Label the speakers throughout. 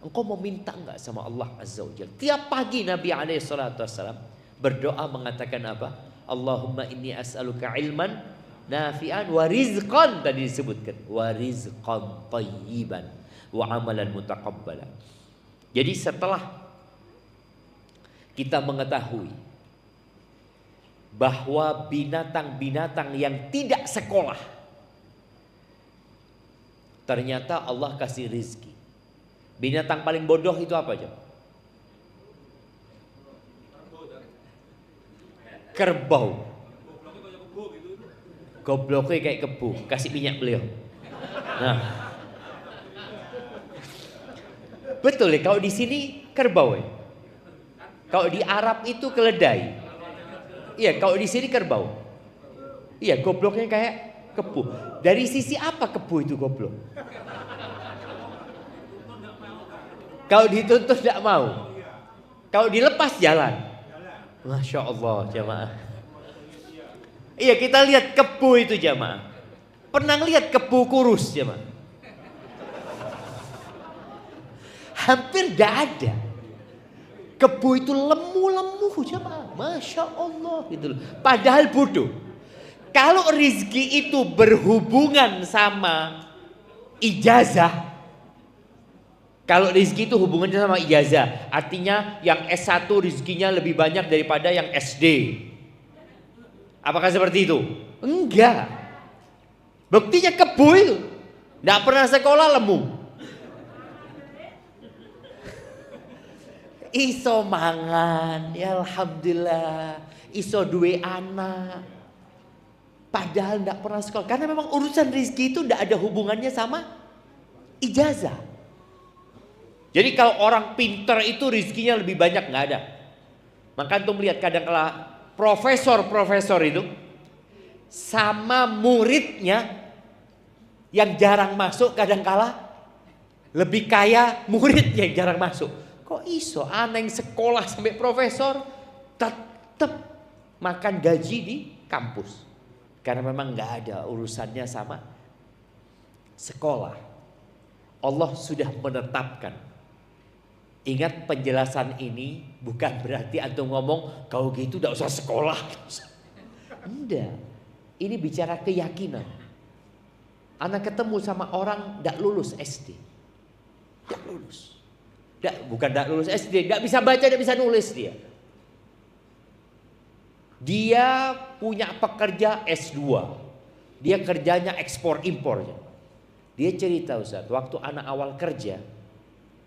Speaker 1: Engkau mau minta enggak sama Allah Azza wa Jalla? Tiap pagi Nabi SAW berdoa mengatakan apa? Allahumma inni as'aluka ilman nafi'an wa rizqan, tadi disebutkan, wa rizqan tayyiban wa amalan mutaqabbala. Jadi setelah kita mengetahui bahwa binatang-binatang yang tidak sekolah ternyata Allah kasih rizki. Binatang paling bodoh itu apa aja? Kerbau. Gobloknya kayak kebu, kasih minyak beliau. Nah, betul ya, kalau di sini kerbau ya. Kalau di Arab itu keledai. Iya, kalau di sini kerbau. Iya, gobloknya kayak kebu. Dari sisi apa kebu itu goblok? Kalau dituntut tidak mau. Kalau dilepas jalan. Masya Allah jamaah. Iya, kita lihat kebu itu jamaah. Pernah lihat kebu kurus jamaah? Hampir tidak ada. Kebu itu lemu-lemu jamaah. Masya Allah gitu loh. Padahal bodoh. Kalau rizki itu berhubungan sama ijazah. Kalau rizki itu hubungannya sama ijazah, artinya yang S1 rizkinya lebih banyak daripada yang SD. Apakah seperti itu? Enggak. Buktinya kebu itu tidak pernah sekolah, lemu. Iso mangan, ya alhamdulillah. Iso duwe anak. Padahal tidak pernah sekolah. Karena memang urusan rizki itu tidak ada hubungannya sama ijazah. Jadi kalau orang pinter itu rizkinya lebih banyak, nggak ada. Maka antum lihat kadang-kala profesor itu sama muridnya yang jarang masuk, kadang-kala lebih kaya muridnya yang jarang masuk. Kok iso aneh sekolah sampai profesor tetap makan gaji di kampus? Karena memang nggak ada urusannya sama sekolah. Allah sudah menetapkan. Ingat, penjelasan ini bukan berarti antum ngomong kalau gitu tidak usah sekolah. Enggak. Ini bicara keyakinan. Anak ketemu sama orang tidak lulus SD. Tidak lulus. Bukan tidak lulus SD, tidak bisa baca, tidak bisa nulis dia. Dia punya pekerja S2. Dia kerjanya ekspor impor. Dia cerita, Ustaz, waktu anak awal kerja,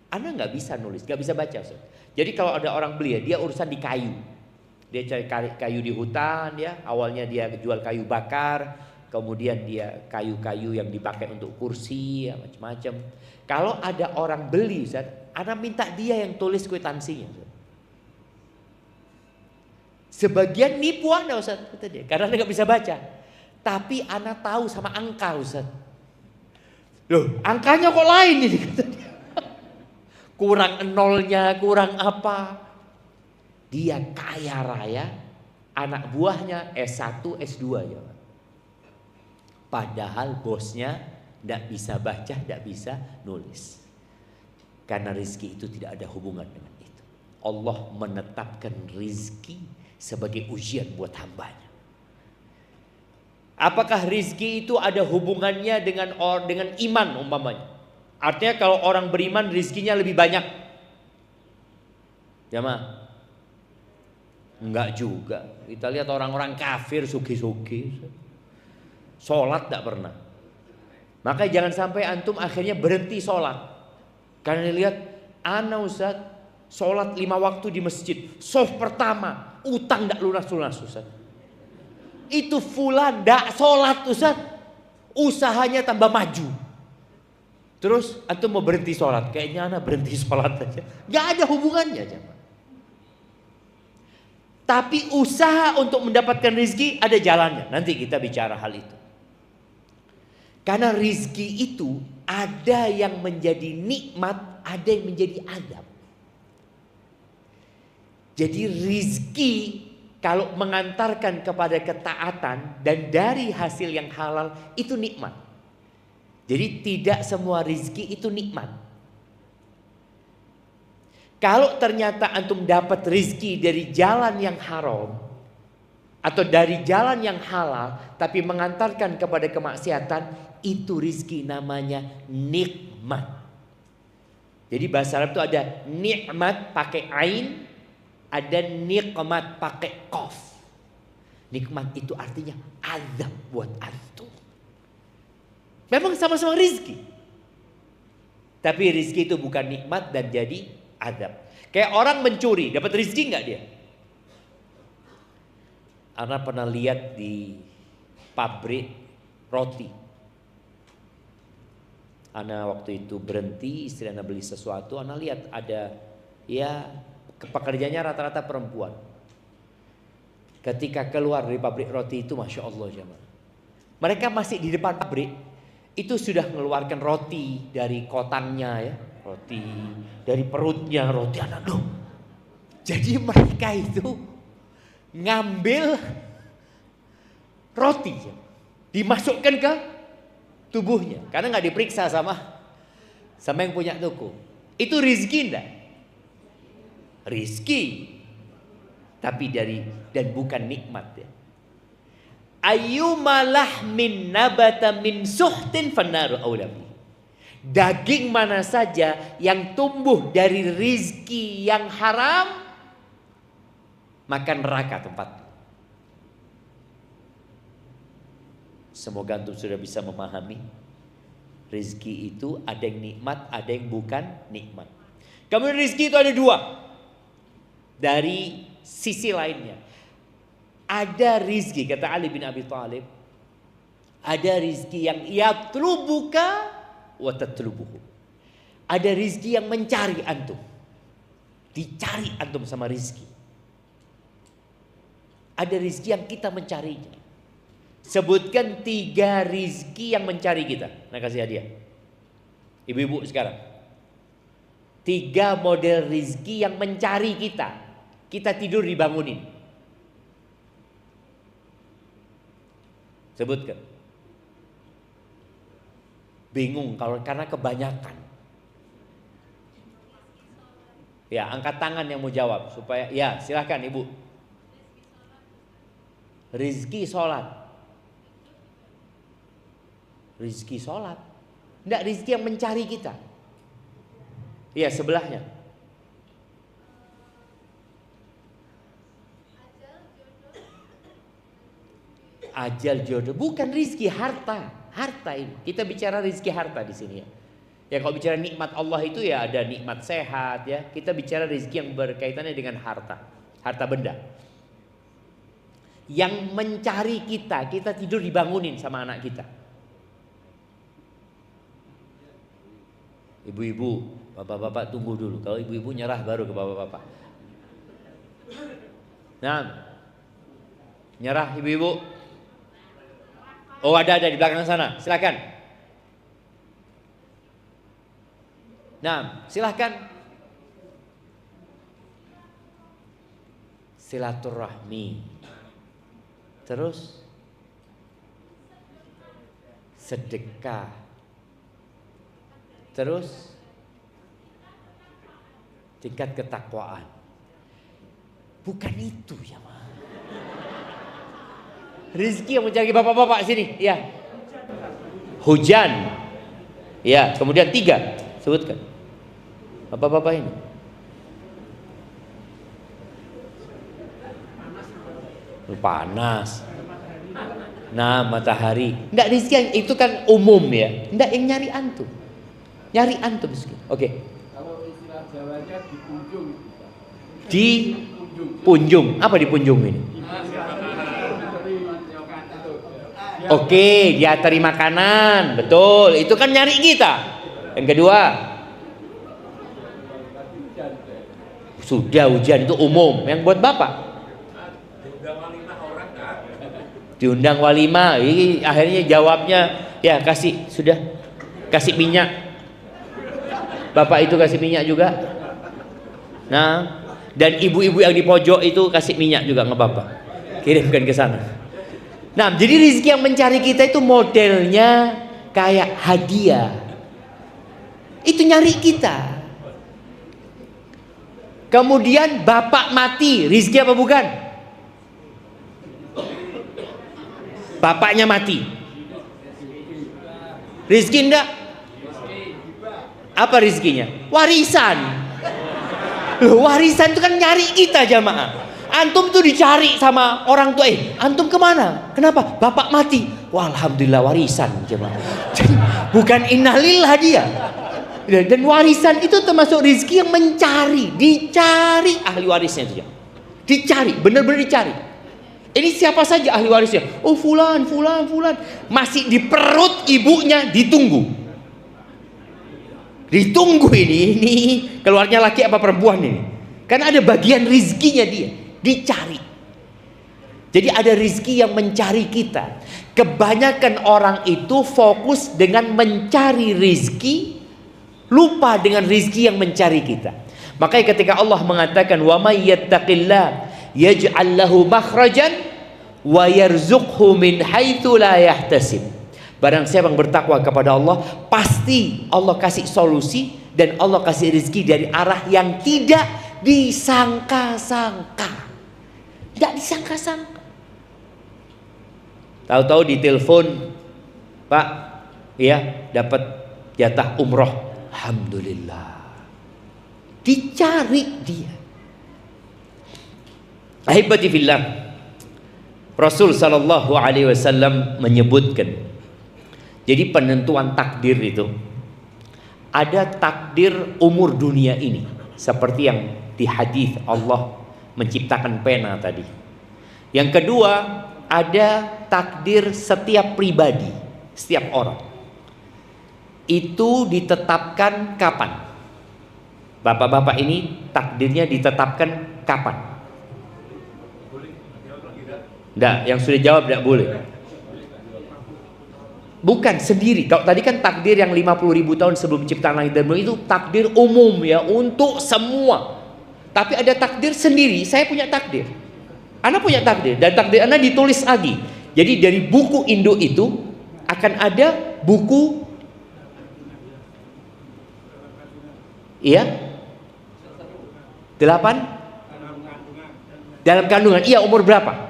Speaker 1: anak nggak bisa nulis, nggak bisa baca, Ustaz. Jadi kalau ada orang beli, dia urusan di kayu. Dia cari kayu di hutan, ya. Awalnya dia jual kayu bakar, kemudian dia kayu-kayu yang dipakai untuk kursi, ya, macam-macam. Kalau ada orang beli, Ustaz, anak minta dia yang tulis kwitansinya, Ustaz. Sebagian nipu anak, Ustaz, kata dia, karena dia nggak bisa baca. Tapi anak tahu sama angka, Ustaz. Loh, angkanya kok lain ini, kata dia. Kurang nolnya, kurang apa. Dia kaya raya, anak buahnya S1, S2 ya. Padahal bosnya tidak bisa baca, tidak bisa nulis. Karena rizki itu tidak ada hubungan dengan itu. Allah menetapkan rizki sebagai ujian buat hambanya. Apakah rizki itu ada hubungannya dengan iman umpamanya? Artinya kalau orang beriman rizkinya lebih banyak. Jamaah, enggak juga. Kita lihat orang-orang kafir sugi-sugi, sholat tidak pernah. Maka jangan sampai antum akhirnya berhenti sholat. Karena lihat, ana Ustaz sholat 5 waktu di masjid, soft pertama, utang tidak lunas-lunas, Ustaz. Itu fulan tidak sholat, Ustaz, usahanya tambah maju. Terus antum mau berhenti sholat, kayaknya anak berhenti sholat aja, gak ada hubungannya aja. Tapi usaha untuk mendapatkan rizki ada jalannya. Nanti kita bicara hal itu. Karena rizki itu ada yang menjadi nikmat, ada yang menjadi azab. Jadi rizki kalau mengantarkan kepada ketaatan dan dari hasil yang halal itu nikmat. Jadi tidak semua rizki itu nikmat. Kalau ternyata antum dapat rizki dari jalan yang haram atau dari jalan yang halal tapi mengantarkan kepada kemaksiatan, itu rizki namanya nikmat. Jadi bahasa Arab itu ada nikmat pakai ain, ada nikmat pakai qaf. Nikmat itu artinya azab buat antum. Memang sama-sama rizki, tapi rizki itu bukan nikmat dan jadi azab. Kayak orang mencuri, dapat rizki nggak dia? Ana pernah lihat di pabrik roti. Ana waktu itu berhenti, istri Ana beli sesuatu, Ana lihat ada ya pekerjanya rata-rata perempuan. Ketika keluar dari pabrik roti itu, Masya Allah jemaah, mereka masih di depan pabrik, itu sudah mengeluarkan roti dari kotannya ya, roti dari perutnya, roti anak dong. Jadi mereka itu ngambil roti, dimasukkan ke tubuhnya, karena nggak diperiksa sama yang punya toko. Itu rizki enggak? Rizki, tapi dan bukan nikmat ya. Ayyumalah min nabata min suhtin fannaru aulabi. Daging mana saja yang tumbuh dari rizki yang haram, maka neraka tempat. Semoga antum sudah bisa memahami rizki itu ada yang nikmat, ada yang bukan nikmat. Kemudian rizki itu ada dua. Dari sisi lainnya, ada rizki, kata Ali bin Abi Thalib, ada rizki yang yatlubuka wa tatlubuhu. Ada rizki yang mencari antum, dicari antum sama rizki. Ada rizki yang kita mencarinya. Sebutkan 3 rizki yang mencari kita. Nah, kasih hadiah ibu-ibu sekarang. 3 model rizki yang mencari kita. Kita tidur dibangunin. Sebutkan. Bingung karena kebanyakan. Ya, angkat tangan yang mau jawab supaya ya, silahkan ibu. Rizki sholat. Rizki sholat. Enggak, rizki yang mencari kita. Iya, sebelahnya. Ajal jodoh, bukan rizki, harta. Harta ini. Kita bicara rizki harta di sini ya. Ya kalau bicara nikmat Allah itu ya ada nikmat sehat ya. Kita bicara rizki yang berkaitannya dengan harta. Harta benda. Yang mencari kita tidur dibangunin sama anak kita. Ibu-ibu, bapak-bapak tunggu dulu. Kalau ibu-ibu nyerah baru ke bapak-bapak. Nah, nyerah ibu-ibu. Oh, ada di belakang sana. Silakan. Nah, silakan. Silaturahmi. Terus sedekah. Terus tingkat ketakwaan. Bukan itu ya, Ma. Rizki yang mencari bapak-bapak sini, ya. Hujan, ya. Kemudian 3, sebutkan. Bapak-bapak ini. Panas. Nah, matahari. Enggak, rizki yang itu kan umum ya. Enggak, yang nyari antum. Nyari antum rizki. Oke.
Speaker 2: Kalau istilah Jawanya dipunjung.
Speaker 1: Dipunjung. Apa dipunjung ini? Oke, dia terima makanan, betul. Itu kan nyari kita. Yang kedua, sudah hujan itu umum. Yang buat bapak, diundang walimah. Ini akhirnya jawabnya ya kasih minyak. Bapak itu kasih minyak juga. Nah, dan ibu-ibu yang di pojok itu kasih minyak juga nggak bapak. Kirimkan ke sana. Nah, jadi rizki yang mencari kita itu modelnya kayak hadiah. Itu nyari kita. Kemudian bapak mati, rizki apa bukan? Bapaknya mati, rizki enggak? Apa rizkinya? Warisan. Loh, warisan itu kan nyari kita jamaah. Antum tuh dicari sama orang tua. Antum kemana? Kenapa? Bapak mati. Wah, alhamdulillah warisan jamaah. Jadi bukan innalillah dia. Dan warisan itu termasuk rizki yang mencari, dicari ahli warisnya itu. Dicari, benar-benar dicari. Ini siapa saja ahli warisnya? Oh, fulan. Masih di perut ibunya ditunggu. Ditunggu ini keluarnya laki apa perempuan ini. Karena ada bagian rizkinya dia, dicari. Jadi ada rizki yang mencari kita. Kebanyakan orang itu fokus dengan mencari rizki, lupa dengan rizki yang mencari kita. Makanya ketika Allah mengatakan wa may yattaqillah yaj'al lahu makhrajan wa yarzuqhu min haitsu la yahtasib. Barang siapa yang bertakwa kepada Allah, pasti Allah kasih solusi dan Allah kasih rizki dari arah yang tidak disangka-sangka. Tidak disangka-sangka. Tahu-tahu ditelepon, Pak, ya dapat jatah umroh. Alhamdulillah. Dicari dia. Ahibati fillah, Rasul sallallahu alaihi wasallam menyebutkan, jadi penentuan takdir itu ada takdir umur dunia ini, seperti yang di hadis Allah menciptakan pena tadi. Yang kedua, ada takdir setiap pribadi, setiap orang. Itu ditetapkan kapan? Bapak-bapak ini takdirnya ditetapkan kapan? Enggak, yang sudah jawab tidak boleh. Bukan sendiri. Kalau tadi kan takdir yang 50.000 tahun sebelum ciptaan langit dan bumi itu takdir umum ya, untuk semua. Tapi ada takdir sendiri. Saya punya takdir. Anda punya takdir, dan takdir Anda ditulis lagi. Jadi dari buku induk itu akan ada buku, iya, 8 dalam kandungan. Iya, umur berapa?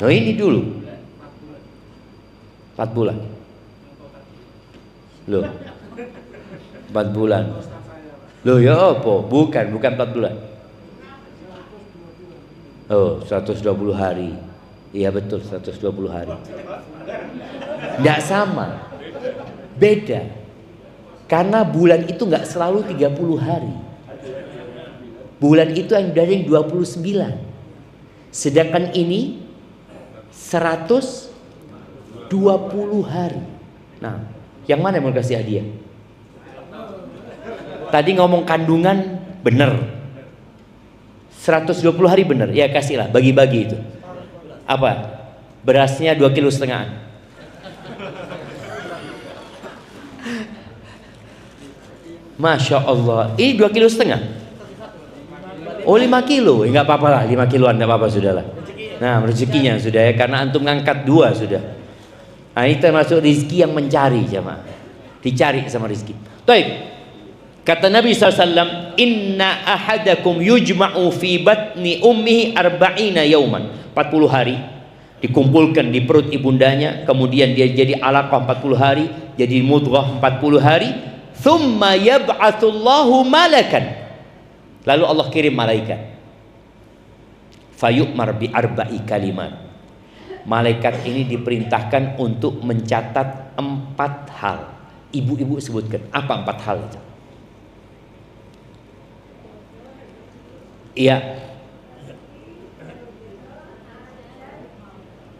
Speaker 1: Oh, ini dulu 4 bulan. Loh, 4 bulan. Loh ya apa? Bukan 4 bulan. Oh, 120 hari. Iya betul, 120 hari. Tidak sama, beda. Karena bulan itu nggak selalu 30 hari. Bulan itu yang dari 29. Sedangkan ini 120 hari. Nah, yang mana yang mau kasih hadiah? Tadi ngomong kandungan bener, 120 hari bener. Ya kasihlah, bagi-bagi itu. Apa? Berasnya 2,5 kilo. Masya Allah, ini 2,5 kilo. Oh 5 kilo, nggak apa-apa lah, 5 kiloan nggak apa-apa sudah lah. Nah rezekinya sudah ya, karena antum ngangkat 2 sudah. Nah ini termasuk rizki yang mencari jemaah, dicari sama rizki. Baik, kata Nabi SAW, inna ahadakum yujma'u fi batni ummihi arba'ina yauman, 40 hari dikumpulkan di perut ibundanya, kemudian dia jadi alaqah 40 hari, jadi mudghah 40 hari. Thumma yab'atsullahu malakan, lalu Allah kirim malaikat. Fayu'mar bi arba'i kalimat, malaikat ini diperintahkan untuk mencatat 4 hal. Ibu-ibu sebutkan apa 4 hal itu? Iya,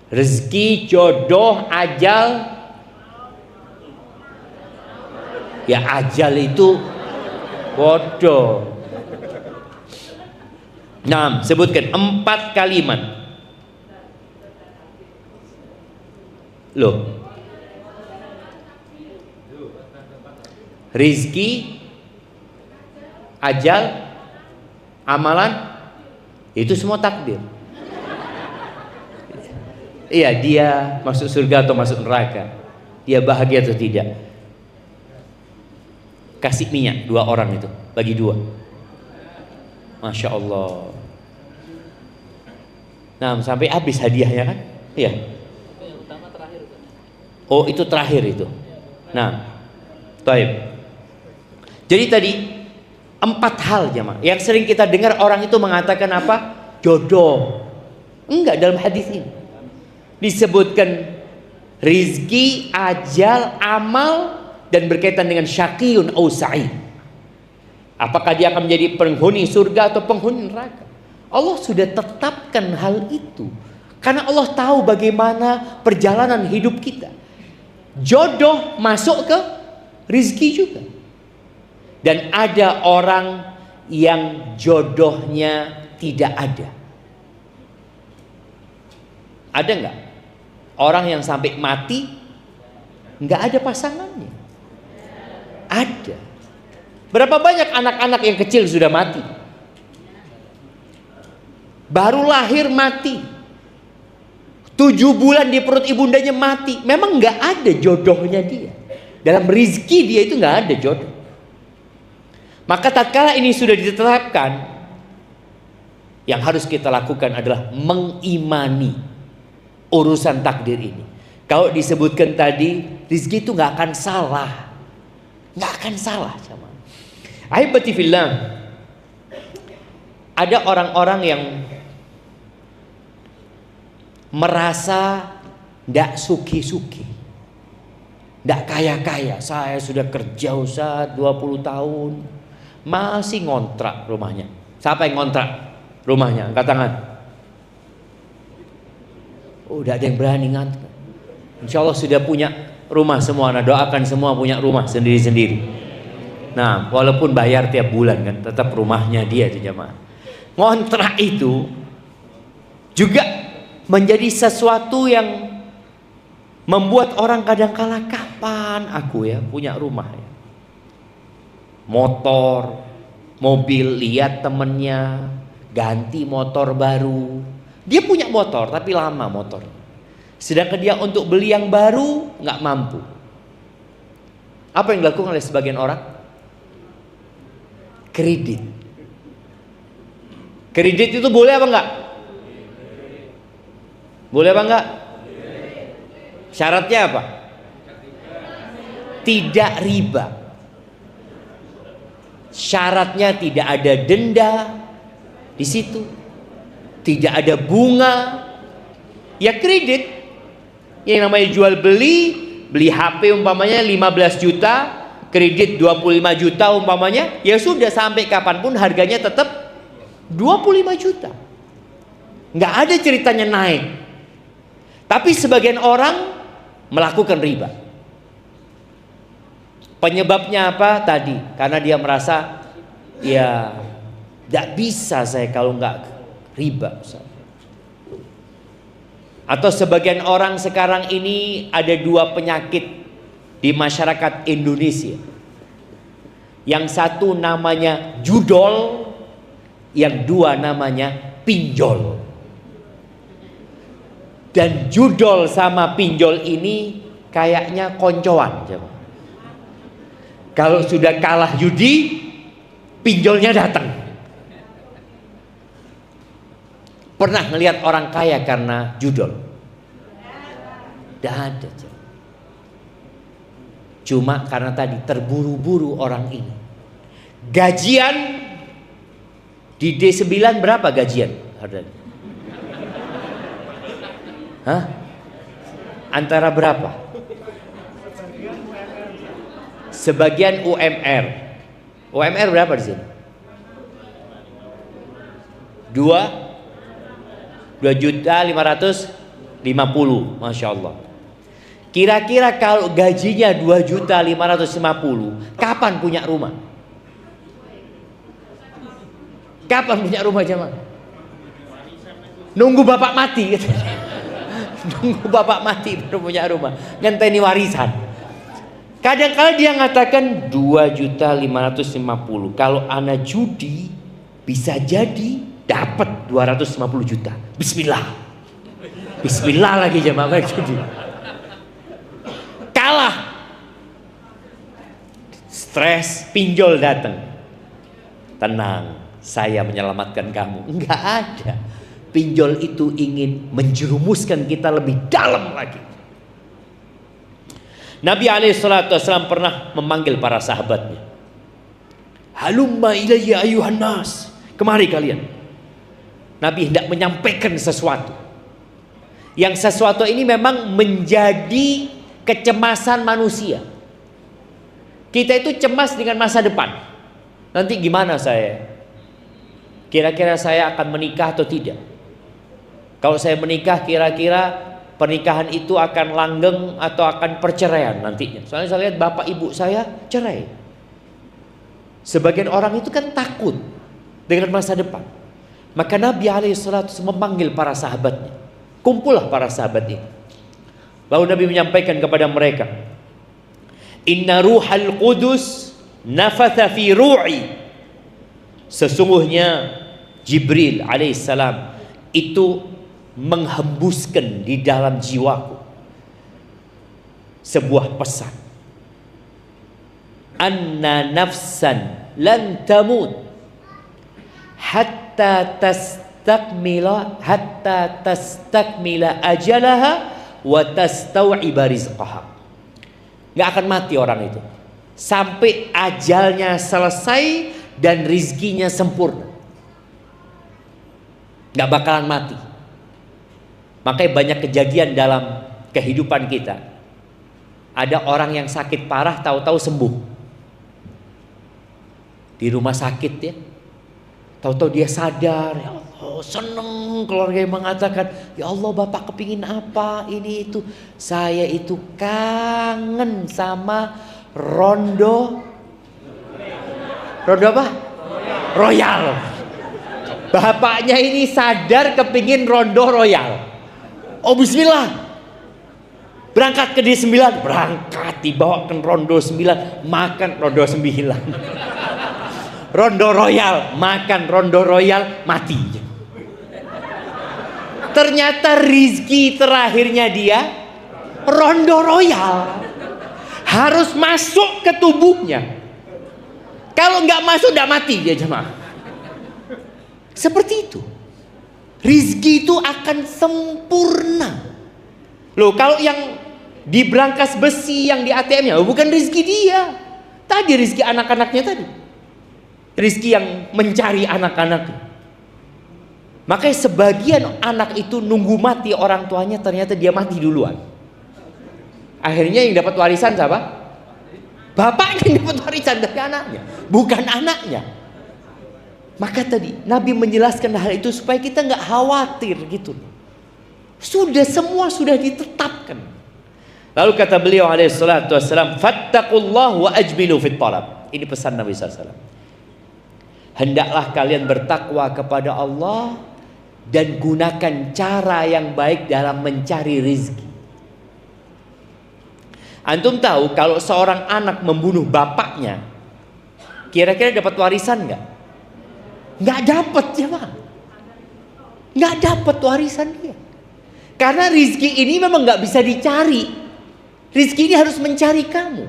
Speaker 1: rezeki, jodoh, ajal. Ya ajal itu bodoh. Nah, sebutkan 4 kalimat. Loh, rizki, ajal, amalan, itu semua takdir. Iya, dia masuk surga atau masuk neraka, dia bahagia atau tidak. Kasih minyak 2 orang itu, bagi 2. Masya Allah. Nah, sampai habis hadiahnya kan? Iya. Oh, itu terakhir itu. Nah, baik. Jadi tadi 4 hal jemaah yang sering kita dengar orang itu mengatakan apa? Jodoh. Enggak, dalam hadis ini disebutkan rizki, ajal, amal, dan berkaitan dengan syaqiyun au sa'id. Apakah dia akan menjadi penghuni surga atau penghuni neraka? Allah sudah tetapkan hal itu. Karena Allah tahu bagaimana perjalanan hidup kita. Jodoh masuk ke rizki juga. Dan ada orang yang jodohnya tidak ada. Ada nggak? Orang yang sampai mati nggak ada pasangannya. Ada. Berapa banyak anak-anak yang kecil sudah mati? Baru lahir mati. 7 bulan di perut ibundanya mati. Memang nggak ada jodohnya dia. Dalam rizki dia itu nggak ada jodoh. Maka tatkala ini sudah ditetapkan, yang harus kita lakukan adalah mengimani urusan takdir ini. Kalau disebutkan tadi, rizki itu nggak akan salah, nggak akan salah. Ahibati fillah, ada orang-orang yang merasa nggak suki-suki, nggak kaya-kaya. Saya sudah kerja Ustaz 20 tahun, masih ngontrak rumahnya. Siapa yang ngontrak rumahnya? Angkat tangan. Oh, udah ada yang berani ngantar. Insya Allah sudah punya rumah semua. Nah, doakan semua punya rumah sendiri-sendiri. Nah, walaupun bayar tiap bulan kan, tetap rumahnya dia di jamaah. Ngontrak itu juga menjadi sesuatu yang membuat orang kadang kala, kapan aku ya punya rumah ya? Motor, mobil, lihat temennya ganti motor baru. Dia punya motor tapi lama motornya. Sedangkan dia untuk beli yang baru nggak mampu. Apa yang dilakukan oleh sebagian orang? Kredit. Kredit itu boleh apa enggak? Boleh apa enggak? Syaratnya apa? Tidak riba. Syaratnya tidak ada denda di situ. Tidak ada bunga. Ya kredit. Yang namanya jual beli, beli HP umpamanya 15 juta, kredit 25 juta umpamanya, ya sudah sampai kapanpun harganya tetap 25 juta. Nggak ada ceritanya naik. Tapi sebagian orang melakukan riba. Penyebabnya apa tadi? Karena dia merasa ya nggak bisa saya kalau nggak riba. Atau sebagian orang sekarang ini ada 2 penyakit di masyarakat Indonesia. Yang satu namanya judol, yang 2 namanya pinjol. Dan judol sama pinjol ini kayaknya koncoan. Kalau sudah kalah judi, pinjolnya datang. Pernah ngelihat orang kaya karena judol? Tidak ada. Cuma karena tadi terburu-buru orang ini. Gajian di D9 berapa gajian? Hah? Antara berapa? Sebagian UMR. UMR berapa di sini? 2.550.000, Masya Allah. Kira-kira kalau gajinya 2.550.000, kapan punya rumah? Kapan punya rumah jemaah? Nunggu bapak mati. Nunggu bapak mati baru punya rumah. Ngenteni warisan. Kadang-kadang dia mengatakan 2.550.000. Kalau anak judi bisa jadi dapat 250 juta. Bismillah. Bismillah lagi jemaah judi. Kalah. Stres, pinjol datang. Tenang. saya menyelamatkan kamu. Enggak ada. Pinjol itu ingin menjerumuskan kita lebih dalam lagi. Nabi SAW pernah memanggil para sahabatnya. Halumma ilayya ayuhan nas. Kemari kalian. Nabi hendak menyampaikan sesuatu. Yang sesuatu ini memang menjadi kecemasan manusia. Kita itu cemas dengan masa depan. Nanti gimana saya? Kira-kira saya akan menikah atau tidak? Kalau saya menikah, kira-kira pernikahan itu akan langgeng atau akan perceraian nantinya. Soalnya saya lihat bapak ibu saya cerai. Sebagian orang itu kan takut dengan masa depan. Maka Nabi SAW memanggil para sahabatnya. Kumpullah para sahabat ini. Lalu Nabi menyampaikan kepada mereka, Inna ruhal qudus nafatha fi ru'i. Sesungguhnya Jibril alaihissalam itu menghembuskan di dalam jiwaku sebuah pesan. Anna nafsan lan tamut hatta tastakmila ajalaha wa tastau'iba rizqaha. Gak akan mati orang itu sampai ajalnya selesai dan rizkinya sempurna. Gak bakalan mati. Makanya banyak kejadian dalam kehidupan kita. Ada orang yang sakit parah tahu-tahu sembuh di rumah sakit ya. Tahu-tahu dia sadar, ya Allah, seneng. Keluarga yang mengatakan, ya Allah bapak kepingin apa ini itu. Saya itu kangen sama rondo apa? Royal. Bapaknya ini sadar kepingin rondo royal. Oh bismillah, berangkat ke D9, berangkat dibawa ke rondo 9, makan rondo 9. Rondo royal, makan rondo royal, mati. Ternyata rizki terakhirnya dia rondo royal, harus masuk ke tubuhnya. Kalau nggak masuk, nggak mati dia jemaah. Seperti itu. Rizki itu akan sempurna. Loh, kalau yang di brankas besi, yang di ATM-nya, bukan rizki dia. Tadi rizki anak-anaknya tadi. Rizki yang mencari anak-anaknya. Makanya sebagian anak itu nunggu mati orang tuanya, ternyata dia mati duluan. Akhirnya yang dapat warisan siapa? Bapaknya yang dapat warisan dari anaknya, bukan anaknya. Maka tadi Nabi menjelaskan hal itu supaya kita nggak khawatir gitu. Semua sudah ditetapkan. Lalu kata beliau alaihi salatu wassalam, fattaqullah wa ajmilu fit talab. Ini pesan Nabi SAW. Hendaklah kalian bertakwa kepada Allah dan gunakan cara yang baik dalam mencari rizki. Antum tahu kalau seorang anak membunuh bapaknya, kira-kira dapat warisan nggak? Nggak dapat ya bang. Nggak dapat warisan dia. Karena rizki ini memang nggak bisa dicari. Rizki ini harus mencari kamu.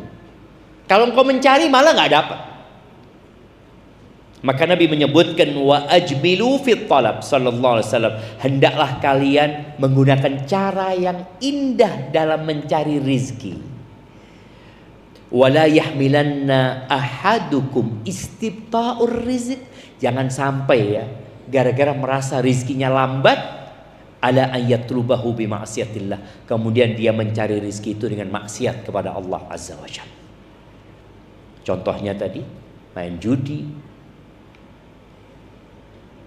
Speaker 1: Kalau engkau mencari malah nggak dapat. Maka Nabi menyebutkan wa ajmilu fit talab sallallahu alaihi wasallam. Hendaklah kalian menggunakan cara yang indah dalam mencari rizki. Wala yahmilanna ahadukum istibta'ur rizq. Jangan sampai ya gara-gara merasa rizkinya lambat ala ayatlubahu bi ma'siyatillah, kemudian dia mencari rizki itu dengan maksiat kepada Allah azza wajalla. Contohnya tadi main judi.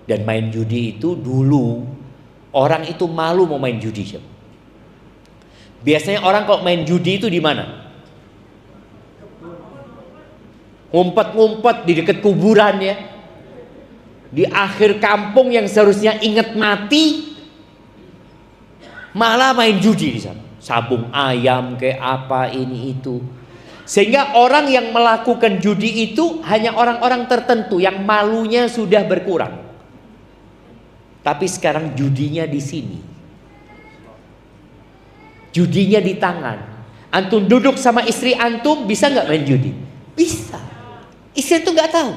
Speaker 1: Dan main judi itu dulu orang itu malu mau main judi. Biasanya orang kalau main judi itu di mana? Ngumpet-ngumpet di dekat kuburan ya. Di akhir kampung yang seharusnya ingat mati, malah main judi di sana. Sabung ayam kayak apa ini itu. Sehingga orang yang melakukan judi itu hanya orang-orang tertentu yang malunya sudah berkurang. Tapi sekarang judinya di sini. Judinya di tangan. Antum duduk sama istri antum, bisa nggak main judi? Bisa. Istri itu nggak tahu.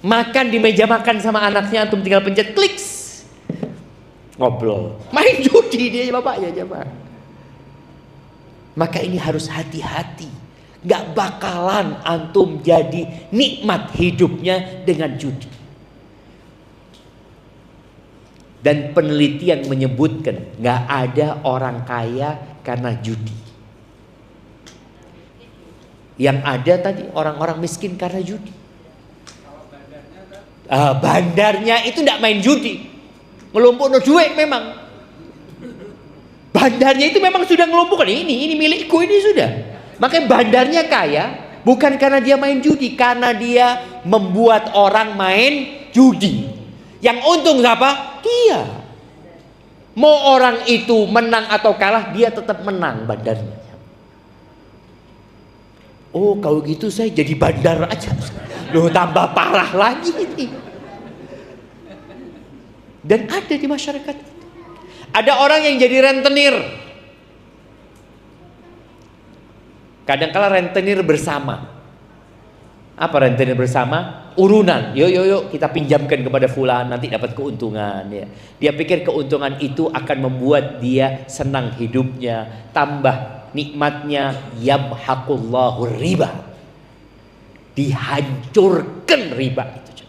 Speaker 1: Makan di meja makan sama anaknya, antum tinggal pencet klik, ngobrol, main judi dia bapaknya coba. Maka ini harus hati-hati. Gak bakalan antum jadi nikmat hidupnya dengan judi. Dan penelitian menyebutkan gak ada orang kaya karena judi. Yang ada tadi orang-orang miskin karena judi. Bandarnya itu gak main judi, ngelumpuk no duit memang. Bandarnya itu memang sudah ngelumpukkan, ini milikku, ini sudah. Makanya bandarnya kaya bukan karena dia main judi, karena dia membuat orang main judi. Yang untung siapa? Dia. Mau orang itu menang atau kalah, dia tetap menang bandarnya. Oh, kalau gitu saya jadi bandar aja. Loh, tambah parah lagi ini. Dan ada di masyarakat. Ada orang yang jadi rentenir. Kadang-kala rentenir bersama. Apa rentenir bersama? Urunan. Yuk kita pinjamkan kepada fulan, nanti dapat keuntungan ya. Dia pikir keuntungan itu akan membuat dia senang hidupnya, tambah nikmatnya. Yamhaqullahu riba. Dihancurkan riba itu.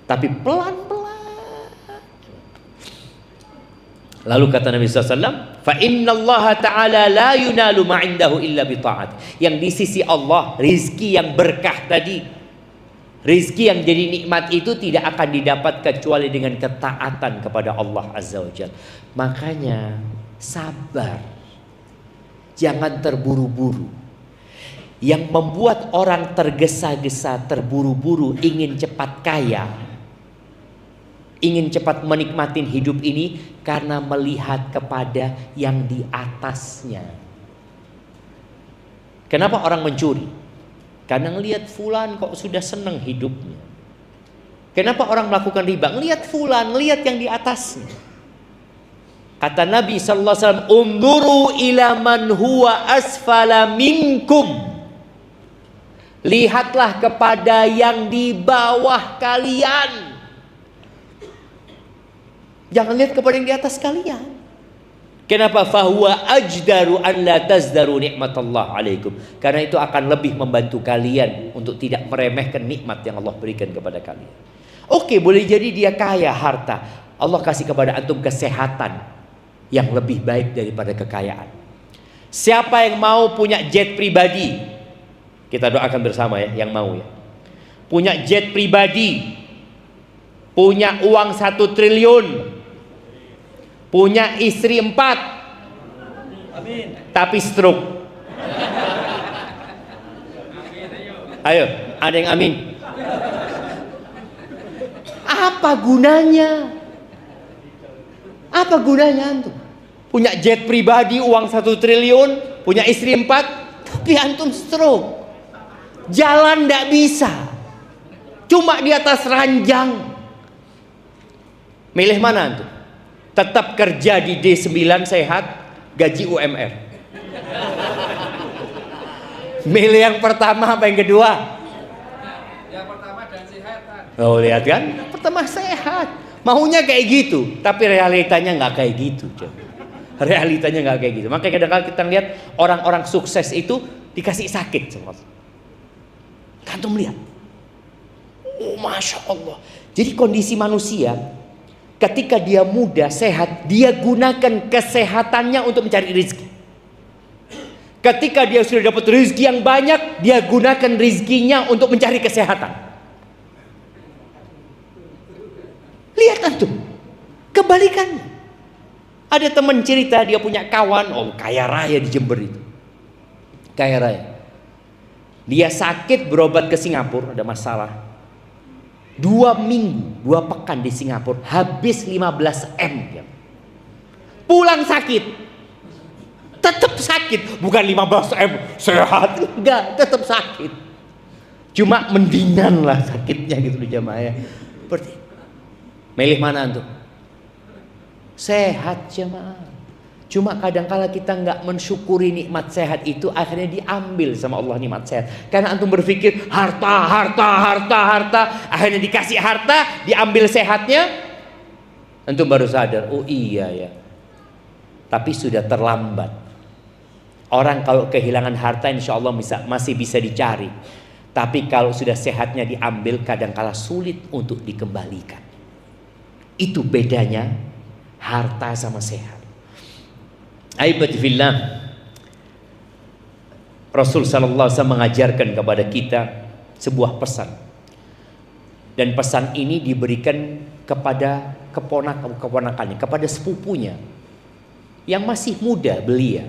Speaker 1: Tapi pelan-pelan. Lalu kata Nabi SAW, fa innallaha ta'ala la yunalu ma'indahu illa bita'at. Yang di sisi Allah, rizki yang berkah tadi, rizki yang jadi nikmat itu tidak akan didapat kecuali dengan ketaatan kepada Allah Azza wa Jalla. Makanya sabar, jangan terburu-buru. Yang membuat orang tergesa-gesa, terburu-buru, ingin cepat kaya, ingin cepat menikmati hidup ini karena melihat kepada yang di atasnya. Kenapa orang mencuri? Karena ngelihat fulan kok sudah senang hidupnya. Kenapa orang melakukan riba? Ngelihat fulan, ngelihat yang di atasnya. Kata Nabi sallallahu alaihi wasallam, "Unduru ila man huwa asfala minkum." Lihatlah kepada yang di bawah kalian. Jangan lihat kepada yang di atas kalian. Kenapa? Fahuwa ajdaru an la tazdaru nikmatallah alaikum. Karena itu akan lebih membantu kalian untuk tidak meremehkan nikmat yang Allah berikan kepada kalian. Oke, boleh jadi dia kaya harta. Allah kasih kepada antum kesehatan yang lebih baik daripada kekayaan. Siapa yang mau punya jet pribadi? Kita doakan bersama ya, yang mau ya. Punya jet pribadi, punya uang 1 triliun, punya istri 4, amin, tapi stroke. Ayo, ada yang amin. Apa gunanya? Apa gunanya antum? Punya jet pribadi, uang 1 triliun, punya istri 4, tapi antum stroke. Jalan ndak bisa, cuma di atas ranjang. Milih mana antum? Tetap kerja di D9 sehat, gaji UMR. Milih yang pertama apa yang kedua?
Speaker 2: Yang pertama dan sehat.
Speaker 1: Oh, lihat kan? Yang pertama sehat. Maunya kayak gitu, tapi realitanya nggak kayak gitu. Realitanya nggak kayak gitu. Makanya kadang-kadang kita lihat orang-orang sukses itu dikasih sakit semua. Antum lihat, oh, masya Allah. Jadi kondisi manusia, ketika dia muda, sehat, dia gunakan kesehatannya untuk mencari rezeki. Ketika dia sudah dapat rezeki yang banyak, dia gunakan rezekinya untuk mencari kesehatan. Lihat antum, kebalikannya. Ada teman cerita dia punya kawan, oh kaya raya di Jember itu, kaya raya. Dia sakit, berobat ke Singapura, ada masalah. 2 minggu, 2 pekan di Singapura, habis 15 M. Pulang sakit, tetap sakit, bukan 15 M sehat, enggak, tetap sakit. Cuma mendingan lah sakitnya gitu jamaah ya. Milih mana tuh? Sehat jamaah. Cuma kadangkala kita nggak mensyukuri nikmat sehat itu, akhirnya diambil sama Allah nikmat sehat. Karena antum berpikir harta, akhirnya dikasih harta, diambil sehatnya, antum baru sadar, oh iya ya. Tapi sudah terlambat. Orang kalau kehilangan harta insya Allah masih bisa dicari. Tapi kalau sudah sehatnya diambil, kadangkala sulit untuk dikembalikan. Itu bedanya harta sama sehat. Aibati fillah, Rasul sallallahu alaihi wasallam mengajarkan kepada kita sebuah pesan. Dan pesan ini diberikan kepada keponakannya, kepada sepupunya yang masih muda belia,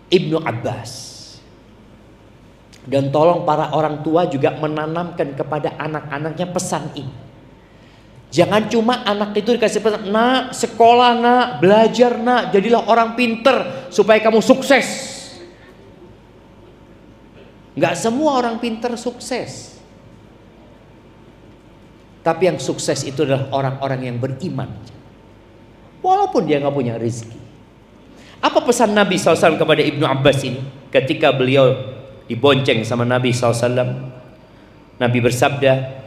Speaker 1: Ibnu Abbas. Dan tolong para orang tua juga menanamkan kepada anak-anaknya pesan ini. Jangan cuma anak itu dikasih pesan, nak sekolah nak, belajar nak, jadilah orang pinter supaya kamu sukses. Gak semua orang pinter sukses. Tapi yang sukses itu adalah orang-orang yang beriman, walaupun dia gak punya rezeki. Apa pesan Nabi SAW kepada Ibnu Abbas ini? Ketika beliau dibonceng sama Nabi SAW, Nabi bersabda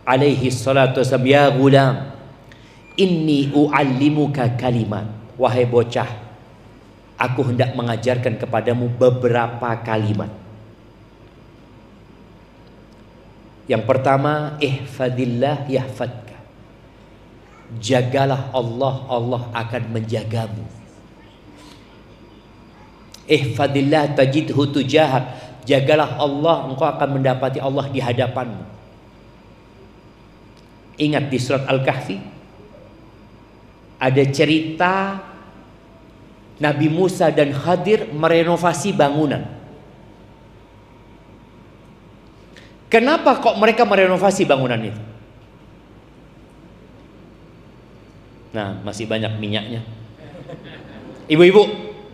Speaker 1: alaihi salatu wassalam, ya gulam, inni u'allimuka kalimat. Wahai bocah, aku hendak mengajarkan kepadamu beberapa kalimat. Yang pertama, ihfadillah yahfadka. Jagalah Allah, Allah akan menjagamu. Ihfadillah tajidhu tujahak. Jagalah Allah, engkau akan mendapati Allah di hadapanmu. Ingat di surat Al-Kahfi ada cerita Nabi Musa dan Khadir merenovasi bangunan. Kenapa kok mereka merenovasi bangunan itu? Nah, masih banyak minyaknya. Ibu-ibu,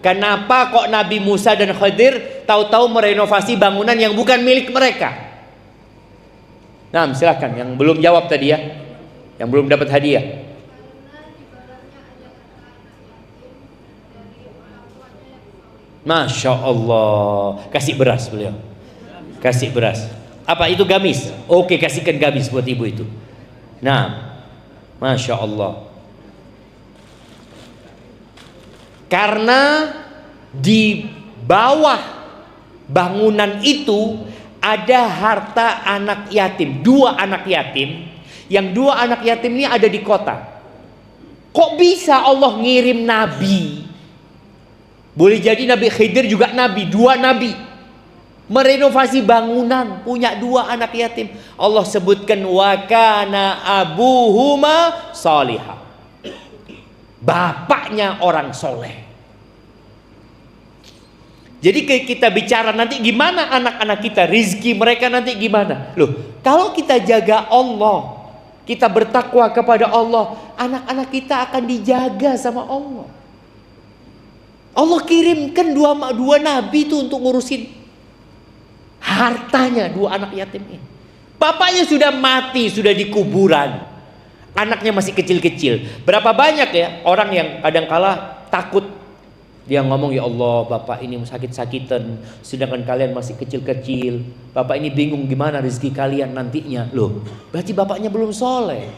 Speaker 1: kenapa kok Nabi Musa dan Khadir tahu-tahu merenovasi bangunan yang bukan milik mereka? Nah, silakan yang belum jawab tadi ya, yang belum dapat hadiah. Masya Allah, kasih beras beliau, kasih beras. Apa itu gamis? Oke, kasihkan gamis buat ibu itu. Nah, Masya Allah. Karena di bawah bangunan itu ada harta anak yatim, 2 anak yatim. Yang 2 anak yatim ini ada di kota. Kok bisa Allah ngirim nabi? Boleh jadi Nabi Khidir juga nabi, 2 nabi. Merenovasi bangunan, punya 2 anak yatim. Allah sebutkan wa kana abuhuma salihah. Bapaknya orang soleh. Jadi kita bicara nanti gimana anak-anak kita, rizki mereka nanti gimana. Loh, kalau kita jaga Allah, kita bertakwa kepada Allah, anak-anak kita akan dijaga sama Allah. Allah kirimkan 2 nabi itu untuk ngurusin hartanya 2 anak yatim ini. Bapaknya sudah mati, sudah di kuburan. Anaknya masih kecil-kecil. Berapa banyak ya orang yang kadangkala takut. Dia ngomong, ya Allah, bapak ini sakit-sakitan, sedangkan kalian masih kecil-kecil. Bapak ini bingung gimana rezeki kalian nantinya. Loh, berarti bapaknya belum soleh.